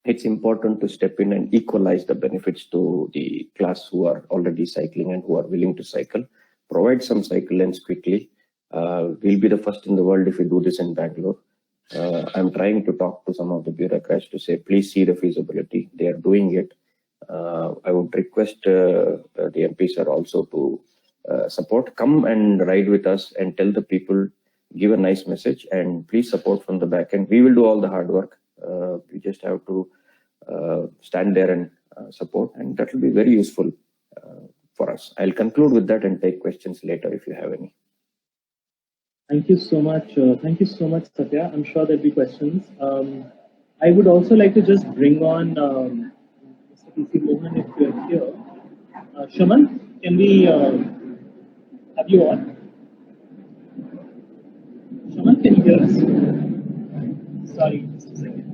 it's important to step in and equalize the benefits to the class who are already cycling and who are willing to cycle. Provide some cycle lanes quickly. We'll be the first in the world if we do this in Bangalore. I'm trying to talk to some of the bureaucrats to say, please see the feasibility. They are doing it. I would request the MPs are also to support. Come and ride with us and tell the people, give a nice message, and please support from the back end. We will do all the hard work. We just have to stand there and support, and that will be very useful for us. I'll conclude with that and take questions later if you have any. Thank you so much. Thank you so much, Satya. I'm sure there'll be questions. I would also like to just bring on Mr. PC Mohan if you're here. Shaman, can we have you on? Shaman, can you hear us? Sorry, just a second.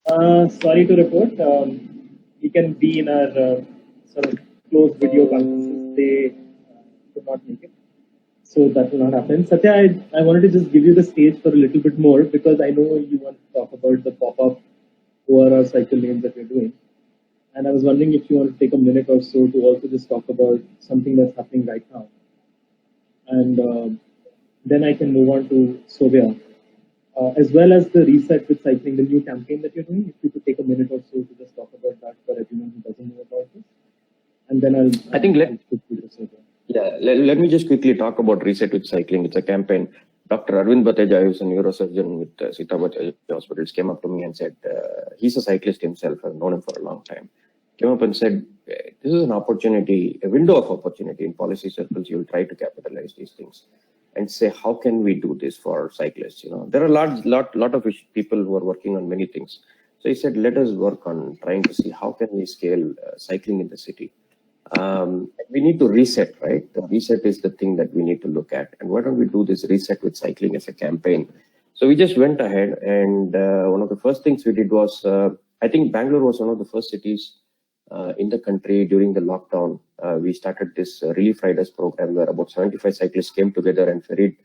Hello. Sorry to report, we can be in our sort of closed video conferences. They could not make it, so that will not happen. Satya, I wanted to just give you the stage for a little bit more because I know you want to talk about the pop-up ORR cycle lanes that we're doing. And I was wondering if you want to take a minute or so to also just talk about something that's happening right now. And then I can move on to Sovia. As well as the reset with cycling, the new campaign that you're doing, if you could take a minute or so to just talk about that for then I think let me just quickly talk about Reset with Cycling. It's a campaign. Dr. Arvind Bateja, who's a neurosurgeon with Sita Bateja Hospitals, came up to me and said, he's a cyclist himself, I've known him for a long time. Came up and said, this is an opportunity, a window of opportunity in policy circles. You'll try to capitalize these things and say, how can we do this for cyclists? You know, there are lot of people who are working on many things. So he said, let us work on trying to see how can we scale cycling in the city. We need to reset, right? The reset is the thing that we need to look at. And why don't we do this Reset with Cycling as a campaign? So we just went ahead, and one of the first things we did was, I think Bangalore was one of the first cities in the country during the lockdown. We started this Relief Riders program where about 75 cyclists came together and ferried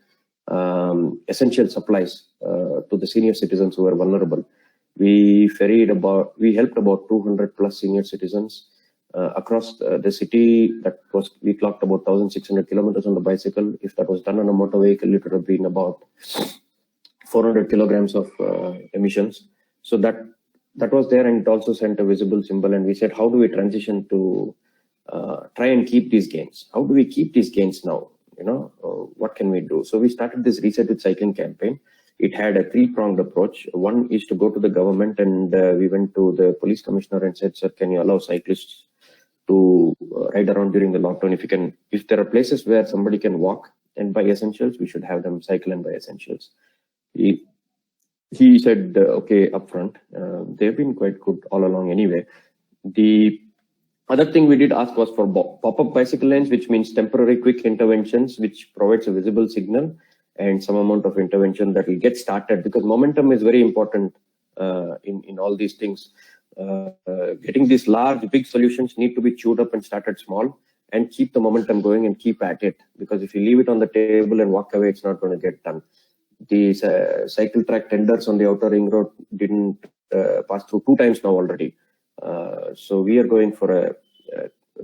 essential supplies to the senior citizens who were vulnerable. We helped about 200 plus senior citizens across the city. We clocked about 1,600 kilometers on the bicycle. If that was done on a motor vehicle, it would have been about 400 kilograms of emissions. So that was there, and it also sent a visible symbol. And we said, how do we transition to try and keep these gains? How do we keep these gains now? You know, what can we do? So we started this Reset with Cycling campaign. It had a three-pronged approach. One is to go to the government, and we went to the police commissioner and said, sir, can you allow cyclists to ride around during the lockdown? If there are places where somebody can walk and buy essentials, we should have them cycle and buy essentials. He said, okay, upfront. They've been quite good all along anyway. The other thing we did ask was for pop-up bicycle lanes, which means temporary quick interventions, which provides a visible signal and some amount of intervention that will get started, because momentum is very important in all these things. Getting these big solutions need to be chewed up and started small, and keep the momentum going and keep at it, because if you leave it on the table and walk away, it's not going to get done. These cycle track tenders on the outer ring road didn't pass through 2 times now already. So we are going for a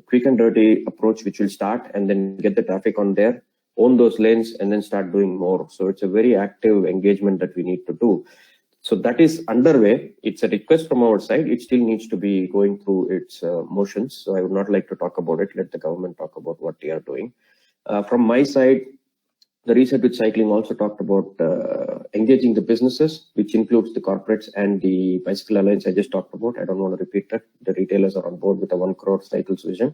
quick and dirty approach, which will start and then get the traffic on there, own those lanes, and then start doing more. So it's a very active engagement that we need to do. So that is underway. It's a request from our side. It still needs to be going through its motions. So I would not like to talk about it. Let the government talk about what they are doing. From my side, the Reset with Cycling also talked about engaging the businesses, which includes the corporates and the Bicycle Alliance I just talked about. I don't want to repeat that. The retailers are on board with a 1 crore cycles vision.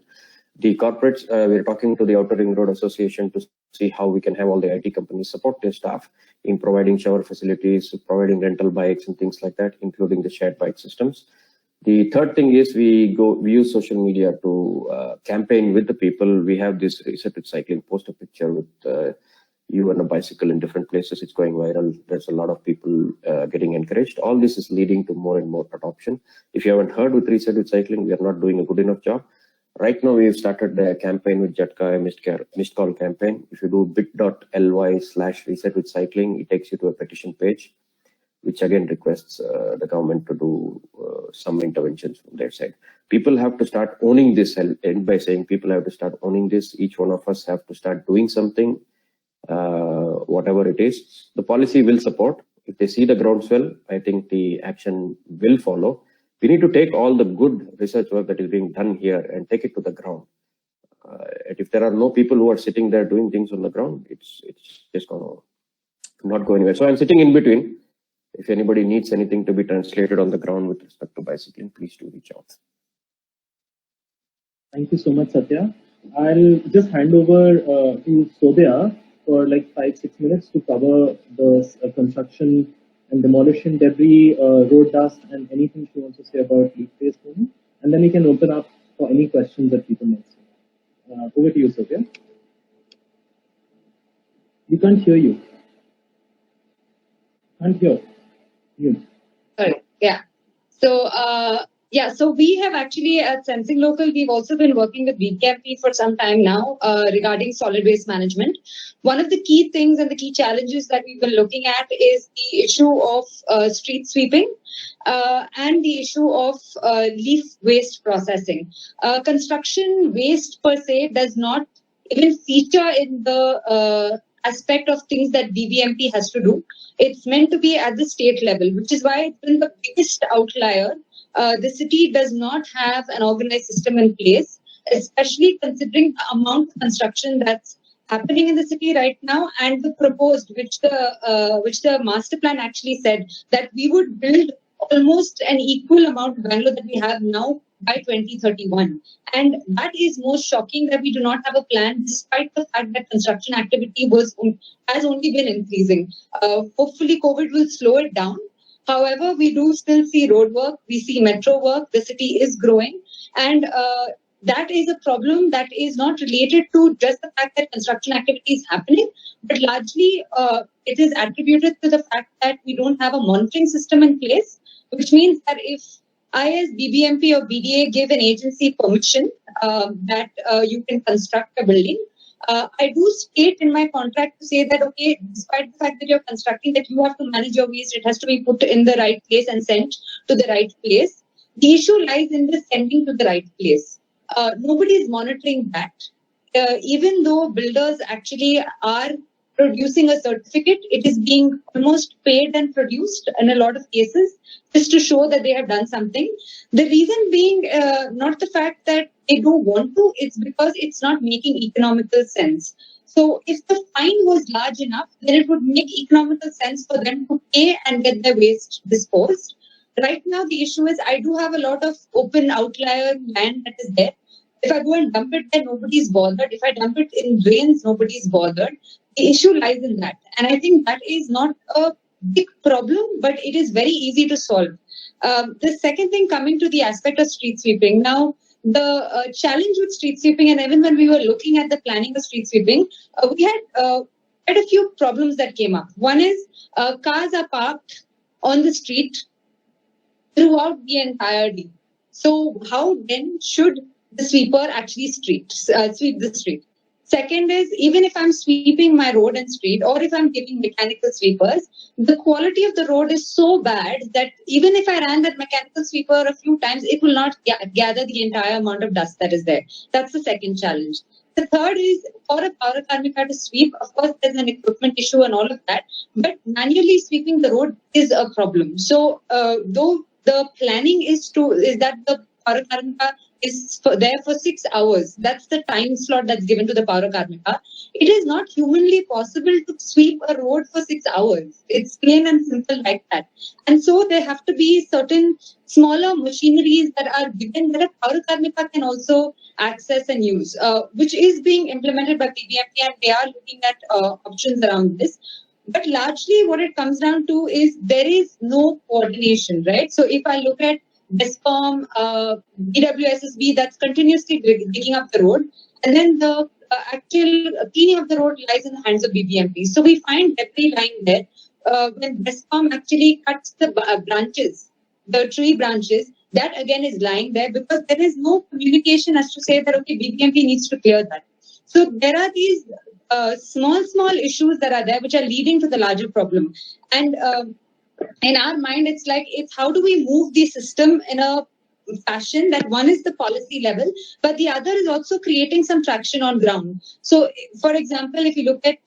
The corporates, we're talking to the Outer Ring Road Association to see how we can have all the IT companies support their staff in providing shower facilities, providing rental bikes and things like that, including the shared bike systems. The third thing is we use social media to campaign with the people. We have this Reset with Cycling, post a picture with you and a bicycle in different places. It's going viral. There's a lot of people getting encouraged. All this is leading to more and more adoption. If you haven't heard with Reset with Cycling, we are not doing a good enough job. Right now, we've started a campaign with Jatka, a missed call campaign. If you do bit.ly/Reset with Cycling, it takes you to a petition page, which again requests the government to do some interventions from their side. People have to start owning this, and end by saying people have to start owning this. Each one of us have to start doing something, whatever it is. The policy will support. If they see the groundswell, I think the action will follow. We need to take all the good research work that is being done here and take it to the ground. And if there are no people who are sitting there doing things on the ground, it's just going to not go anywhere. So I'm sitting in between. If anybody needs anything to be translated on the ground with respect to bicycling, please do reach out. Thank you so much, Satya. I'll just hand over to Sobhya for like 5-6 minutes to cover the construction and demolition debris, road dust, and anything she wants to say about leak-based movement. And then we can open up for any questions that people might say. Over to you, Sobhya. We can't hear you. Can't hear you. Sorry. Yeah. So, so we have actually at Sensing Local, we've also been working with VCAMP for some time now regarding solid waste management. One of the key things and the key challenges that we've been looking at is the issue of street sweeping and the issue of leaf waste processing. Construction waste per se does not even feature in the aspect of things that BBMP has to do. It's meant to be at the state level, which is why it's been the biggest outlier. The city does not have an organized system in place especially considering the amount of construction that's happening in the city right now and the proposed, which the master plan actually said that we would build almost an equal amount of Bangalore that we have now by 2031. And that is most shocking that we do not have a plan, despite the fact that construction activity has only been increasing. Hopefully, COVID will slow it down. However, we do still see road work, we see metro work, the city is growing. And that is a problem that is not related to just the fact that construction activity is happening, but largely it is attributed to the fact that we don't have a monitoring system in place, which means that if I, as BBMP or BDA, give an agency permission that you can construct a building, I do state in my contract to say that, okay, despite the fact that you're constructing, that you have to manage your waste, it has to be put in the right place and sent to the right place. The issue lies in the sending to the right place. Nobody is monitoring that. Even though builders actually are producing a certificate, it is being almost paid and produced in a lot of cases just to show that they have done something. The reason being not the fact that they don't want to, it's because it's not making economical sense. So if the fine was large enough, then it would make economical sense for them to pay and get their waste disposed. Right now, the issue is I do have a lot of open outlier land that is there. If I go and dump it there, nobody's bothered. If I dump it in drains, nobody's bothered. The issue lies in that. And I think that is not a big problem, but it is very easy to solve. The second thing, coming to the aspect of street sweeping. Now, the challenge with street sweeping, and even when we were looking at the planning of street sweeping, we had quite a few problems that came up. One is cars are parked on the street throughout the entire day. So how then should the sweeper actually sweep the street? Second is, even if I'm sweeping my road and street, or if I'm giving mechanical sweepers, the quality of the road is so bad that even if I ran that mechanical sweeper a few times, it will not gather the entire amount of dust that is there. That's the second challenge. The third is, for a Paura Karmika to sweep, of course, there's an equipment issue and all of that, but manually sweeping the road is a problem. So, though the planning is that the Paura Karmika is there for 6 hours. That's the time slot that's given to the Paura Karmika. It is not humanly possible to sweep a road for 6 hours. It's plain and simple like that. And so there have to be certain smaller machineries that are given that a Paura Karmika can also access and use, which is being implemented by BBMP, and they are looking at options around this. But largely what it comes down to is there is no coordination, right? So if I look at DESCOM, BWSSB, that's continuously digging up the road, and then the actual cleaning of the road lies in the hands of BBMP. So we find debris lying there. When DESCOM actually cuts the branches, the tree branches, that again is lying there because there is no communication as to say that, okay, BBMP needs to clear that. So there are these small issues that are there which are leading to the larger problem. And in our mind, it's how do we move the system in a fashion that one is the policy level, but the other is also creating some traction on ground. So, for example, if you look at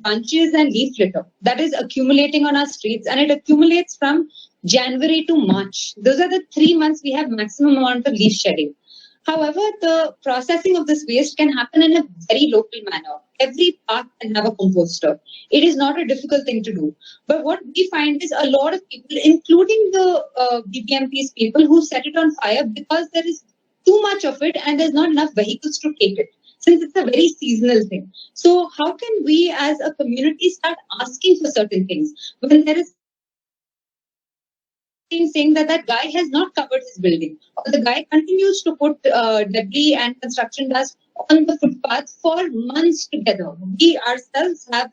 bunches and leaf litter, that is accumulating on our streets, and it accumulates from January to March. Those are the 3 months we have maximum amount of leaf shedding. However, the processing of this waste can happen in a very local manner. Every park can have a composter. It is not a difficult thing to do. But what we find is a lot of people, including the BBMP's people, who set it on fire because there is too much of it and there's not enough vehicles to take it, since it's a very seasonal thing. So how can we as a community start asking for certain things when there is saying that that guy has not covered his building, or the guy continues to put debris and construction dust on the footpath for months together? We ourselves have,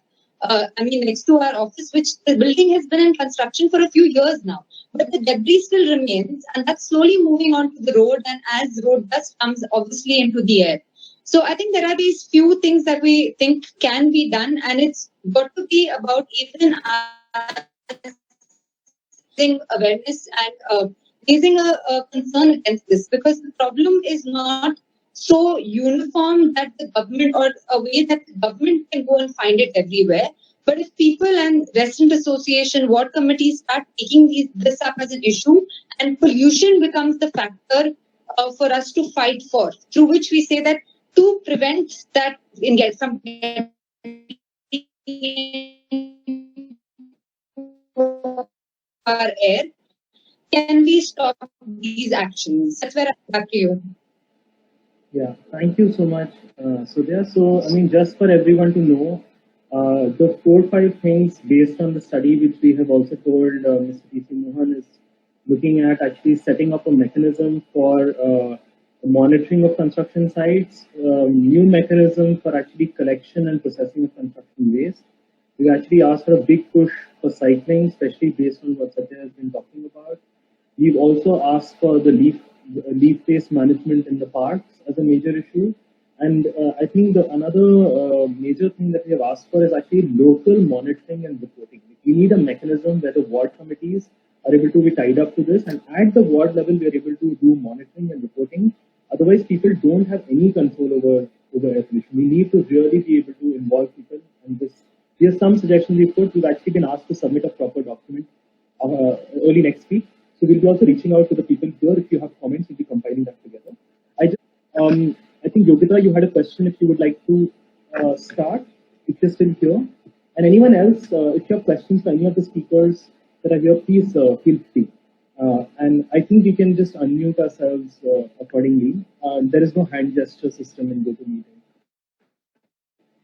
next to our office, which the building has been in construction for a few years now, but the debris still remains, and that's slowly moving onto the road, and as road dust comes obviously into the air. So I think there are these few things that we think can be done, and it's got to be about even awareness and raising a concern against this, because the problem is not so uniform that the government, or a way that the government can go and find it everywhere. But if people and resident association, ward committees start taking this up as an issue, and pollution becomes the factor for us to fight for, through which we say that to prevent that in get some our air, can we stop these actions? That's where I'm back to you. Yeah, thank you so much, Sudhya. So, I mean, just for everyone to know, the 4 or 5 things based on the study which we have also told Mr. P.C. Mohan is looking at actually setting up a mechanism for monitoring of construction sites, new mechanism for actually collection and processing of construction waste. We actually asked for a big push for cycling, especially based on what Satya has been talking about. We've also asked for the leaf-based management in the parks as a major issue. And I think another major thing that we have asked for is actually local monitoring and reporting. We need a mechanism where the ward committees are able to be tied up to this, and at the ward level, we are able to do monitoring and reporting. Otherwise, people don't have any control over air pollution. We need to really be able to involve people. And here's some suggestions we put. We've actually been asked to submit a proper document early next week. So we'll be also reaching out to the people here. If you have comments, we'll be compiling that together. I think Yogita, you had a question. If you would like to start, if you're still here, and anyone else, if you have questions for any of the speakers that are here, please feel free. And I think we can just unmute ourselves accordingly. There is no hand gesture system in GoToMeeting.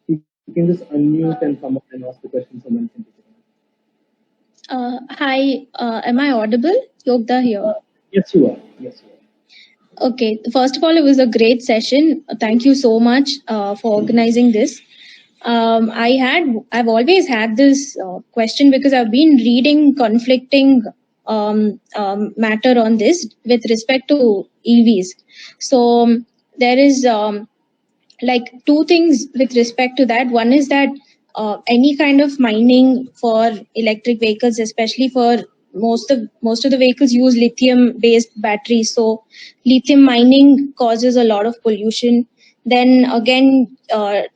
You can just unmute and come up and ask the question someone can take. Hi, am I audible? Yogda here. Yes, you are. Yes, you are. Okay, first of all, it was a great session. Thank you so much for organizing this. I've always had this question because I've been reading conflicting matter on this with respect to EVs. So there is like 2 things with respect to that. One is that any kind of mining for electric vehicles, especially for most of the vehicles use lithium based batteries, so lithium mining causes a lot of pollution. Then again,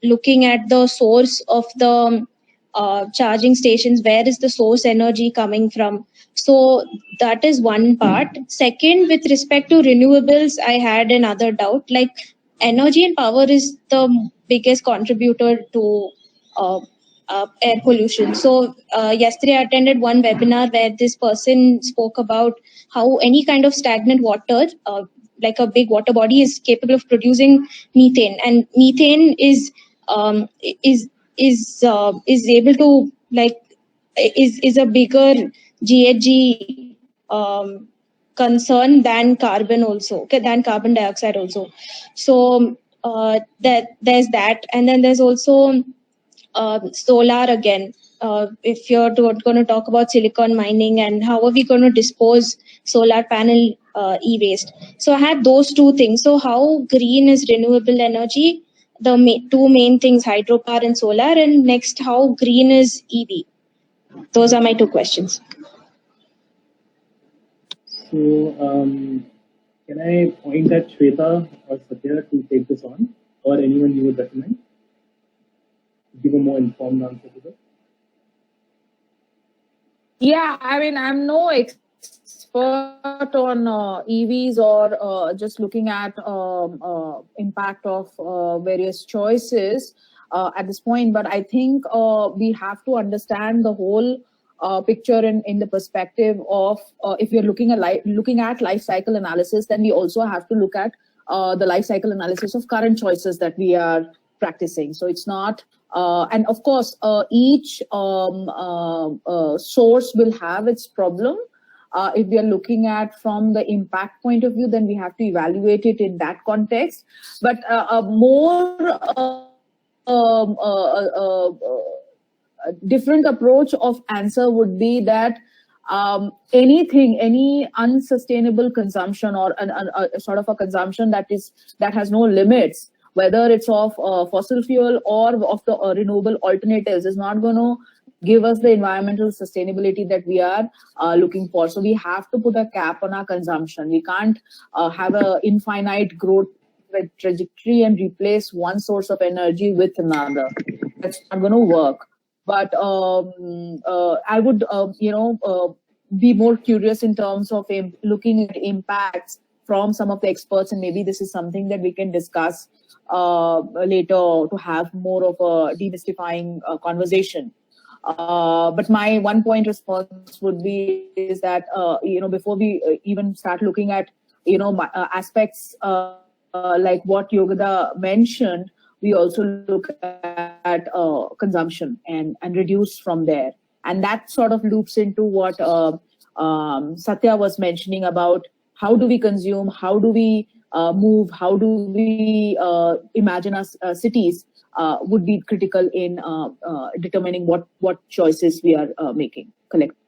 looking at the source of the charging stations, where is the source energy coming from? So that is one part. Second, with respect to renewables, I had another doubt, like energy and power is the biggest contributor to air pollution. So yesterday I attended one webinar where this person spoke about how any kind of stagnant water, like a big water body, is capable of producing methane, and methane is able to is a bigger GHG concern than carbon also, than carbon dioxide also. So that there's that, and then there's also solar again. If you're going to talk about silicon mining and how are we going to dispose solar panel e-waste. So I had those 2 things. So how green is renewable energy? The 2 main things, hydropower and solar, and next, how green is EV? Those are my 2 questions. So, can I point at Shweta or Satya to take this on, or anyone you would recommend? Give a more informed answer to this. Yeah, I mean, I'm no expert on EVs or just looking at impact of various choices at this point, but I think we have to understand the whole picture in the perspective of if you're looking at life cycle analysis, then we also have to look at the life cycle analysis of current choices that we are practicing. So it's not and of course, each source will have its problem. If we are looking at from the impact point of view, then we have to evaluate it in that context. But a more different approach of answer would be that any unsustainable consumption or a sort of a consumption that has no limits, whether it's of fossil fuel or of the renewable alternatives, is not going to give us the environmental sustainability that we are looking for. So we have to put a cap on our consumption. We can't have an infinite growth trajectory and replace one source of energy with another. That's not going to work. But I would, be more curious in terms of looking at impacts from some of the experts, and maybe this is something that we can discuss later to have more of a demystifying conversation. But my 1 point response would be is that before we even start looking at aspects like what Yogada mentioned, we also look at consumption and reduce from there, and that sort of loops into what Satya was mentioning about how do we consume, how do we move, how do we imagine our cities. Would be critical in determining what choices we are making collectively.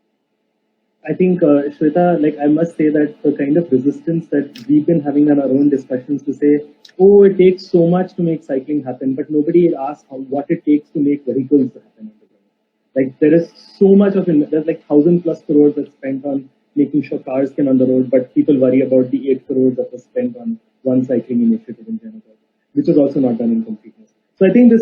I think, Shweta, I must say that the kind of resistance that we've been having in our own discussions to say, oh, it takes so much to make cycling happen, but nobody asks what it takes to make vehicles happen. There is so much of it. There's 1,000+ crores that's spent on making sure cars can on the road, but people worry about the 8 crores that was spent on one cycling initiative in general, which was also not done in completeness. So I think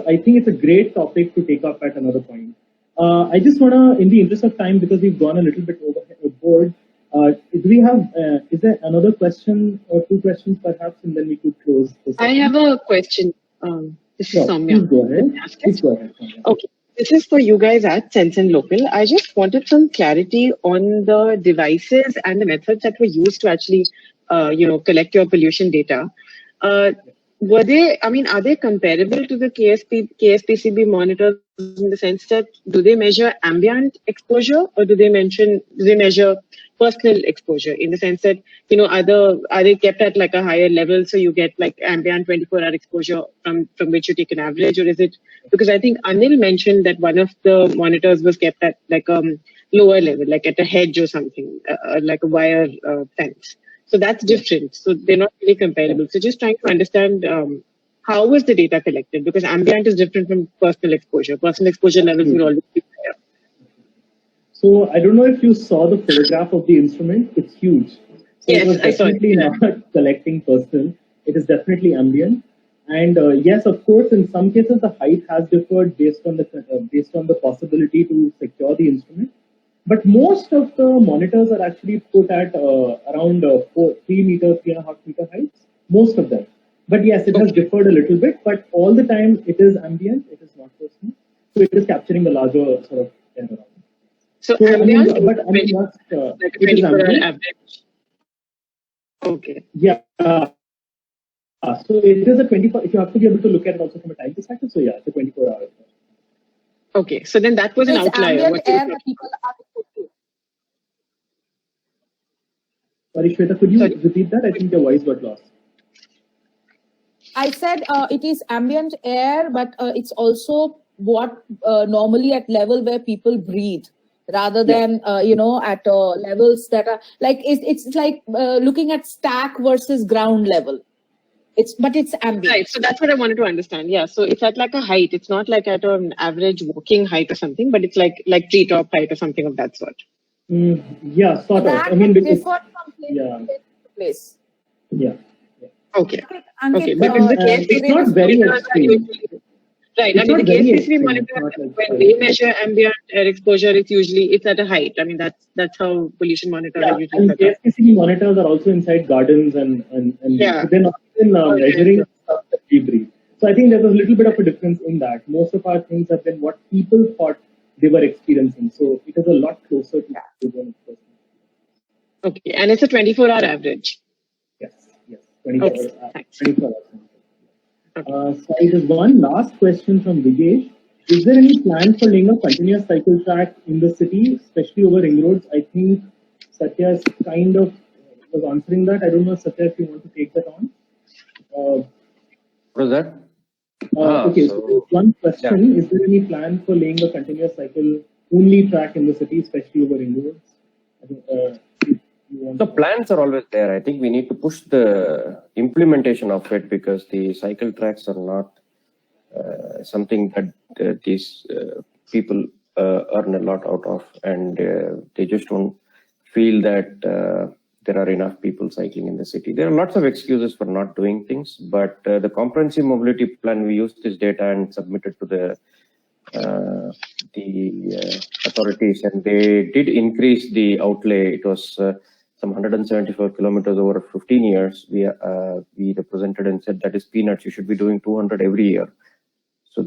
I think it's a great topic to take up at another point. I just want to, in the interest of time, because we've gone a little bit overboard, do we have, is there another question or 2 questions perhaps, and then we could close this? I have a question. This is Soumya. Please go ahead. Please go ahead. Okay. This is for you guys at Sense and Local. I just wanted some clarity on the devices and the methods that were used to actually, collect your pollution data. Are they comparable to the KSPCB monitors in the sense that do they measure ambient exposure or do they measure personal exposure in the sense that, are they kept at a higher level so you get ambient 24-hour exposure from which you take an average, or is it, because I think Anil mentioned that one of the monitors was kept at lower level, at a hedge or something, like a wire fence. So that's different. So they're not really comparable. So just trying to understand how was the data collected, because ambient is different from personal exposure. Personal exposure levels will always be higher. So I don't know if you saw the photograph of the instrument. It's huge. So yes, it was definitely not collecting personal. It is definitely ambient. And yes, of course, in some cases the height has differed based on the possibility to secure the instrument. But most of the monitors are actually put at around 3 meter, 3.5 meter heights. Most of them. But yes, it has differed a little bit. But all the time, it is ambient. It is not personal. So it is capturing the larger sort of environment. So ambient, like a 24-hour average. Okay. Yeah. So it is a 24. If you have to be able to look at it also from a time perspective. So yeah, it's a 24-hour. Okay. So then that was an outlier. Sorry, Shweta, could you repeat that? I think your voice got lost. I said it is ambient air, but it's also what normally at level where people breathe, rather than at levels that are it's like looking at stack versus ground level. But it's ambient. Right. So that's what I wanted to understand. Yeah. So it's at a height. It's not at an average walking height or something, but it's like treetop height or something of that sort. Yeah, sort of. I mean, because from place. Yeah. Okay. Ankit, okay. But in the case, it's not very extreme. Right. I mean, the KSPCB monitor, when they measure ambient air exposure, it's at a height. I mean, that's how pollution monitors are usually set up. KSPCB monitors are also inside gardens and they're not even measuring stuff that we breathe. So I think there's a little bit of a difference in that. Most of our things have been what people thought they were experiencing. So it is a lot closer to the person. Okay. And it's a 24-hour average. Yes. 24 hours. So there's one last question from Vigesh. Is there any plan for laying a continuous cycle track in the city, especially over ring roads? I think Satya kind of was answering that. I don't know, Satya, if you want to take that on. What was that? Okay, so one question. Yeah. Is there any plan for laying a continuous cycle only track in the city, especially over ring roads? I think, the plans are always there. I think we need to push the implementation of it, because the cycle tracks are not something that these people earn a lot out of, and they just don't feel that there are enough people cycling in the city. There are lots of excuses for not doing things, but the comprehensive mobility plan, we used this data and submitted to the authorities, and they did increase the outlay. It was some 174 kilometers over 15 years, we represented and said that is peanuts. You should be doing 200 every year. So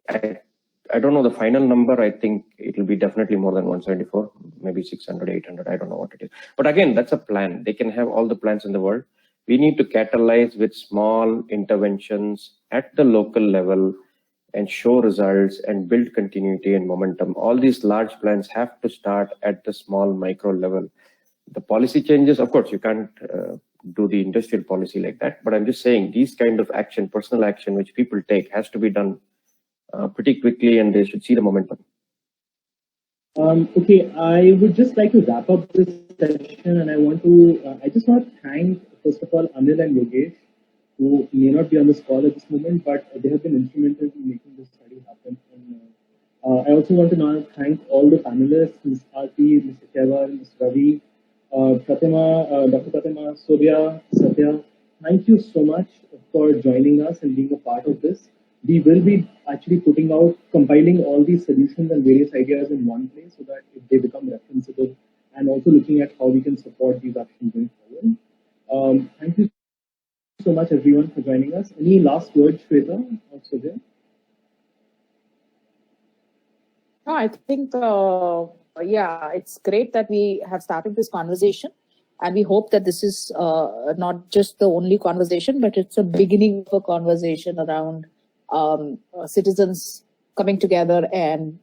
I don't know the final number. I think it will be definitely more than 174, maybe 600, 800. I don't know what it is. But again, that's a plan. They can have all the plans in the world. We need to catalyze with small interventions at the local level and show results and build continuity and momentum. All these large plans have to start at the small micro level. The policy changes, of course, you can't do the industrial policy like that, but I'm just saying these kind of action, personal action, which people take has to be done pretty quickly, and they should see the momentum. Okay, I would just like to wrap up this session, and I just want to thank, first of all, Anil and Yogesh, who may not be on this call at this moment, but they have been instrumental in making this study happen. And, I also want to now thank all the panelists, Ms. Aarti, Mr. Keval, Ms. Ravi, Pratima, Dr. Pratima, Surya, Satya. Thank you so much for joining us and being a part of this. We will be actually compiling all these solutions and various ideas in one place so that they become referenceable, and also looking at how we can support these actions going forward. Thank you so much, everyone, for joining us. Any last words, Shweta or Sujay? No, I think, yeah, it's great that we have started this conversation, and we hope that this is not just the only conversation, but it's a beginning of a conversation around citizens coming together and,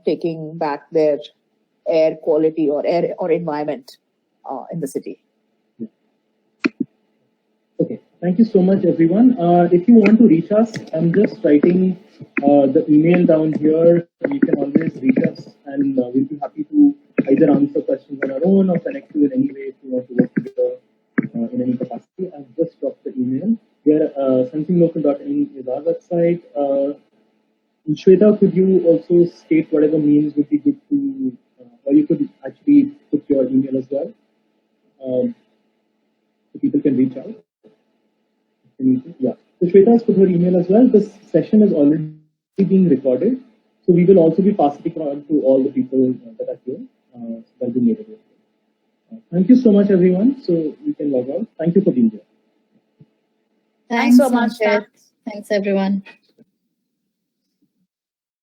taking back their air quality or air or environment in the city. Okay, thank you so much, everyone. If you want to reach us, I'm just writing the email down here. You can always reach us, and we'll be happy to either answer questions on our own or connect you in any way if you want to work together in any capacity. I've just dropped the email. Here, sensinglocal.in is our website. Shweta, could you also state whatever means would be good to, or you could actually put your email as well, so people can reach out. Yeah. So Shweta has put her email as well. This session is already being recorded, so we will also be passing it on to all the people that are here. So that'll be made available. Thank you so much, everyone. So we can log out. Thank you for being here. Thanks so much. Ankit. Thanks, everyone.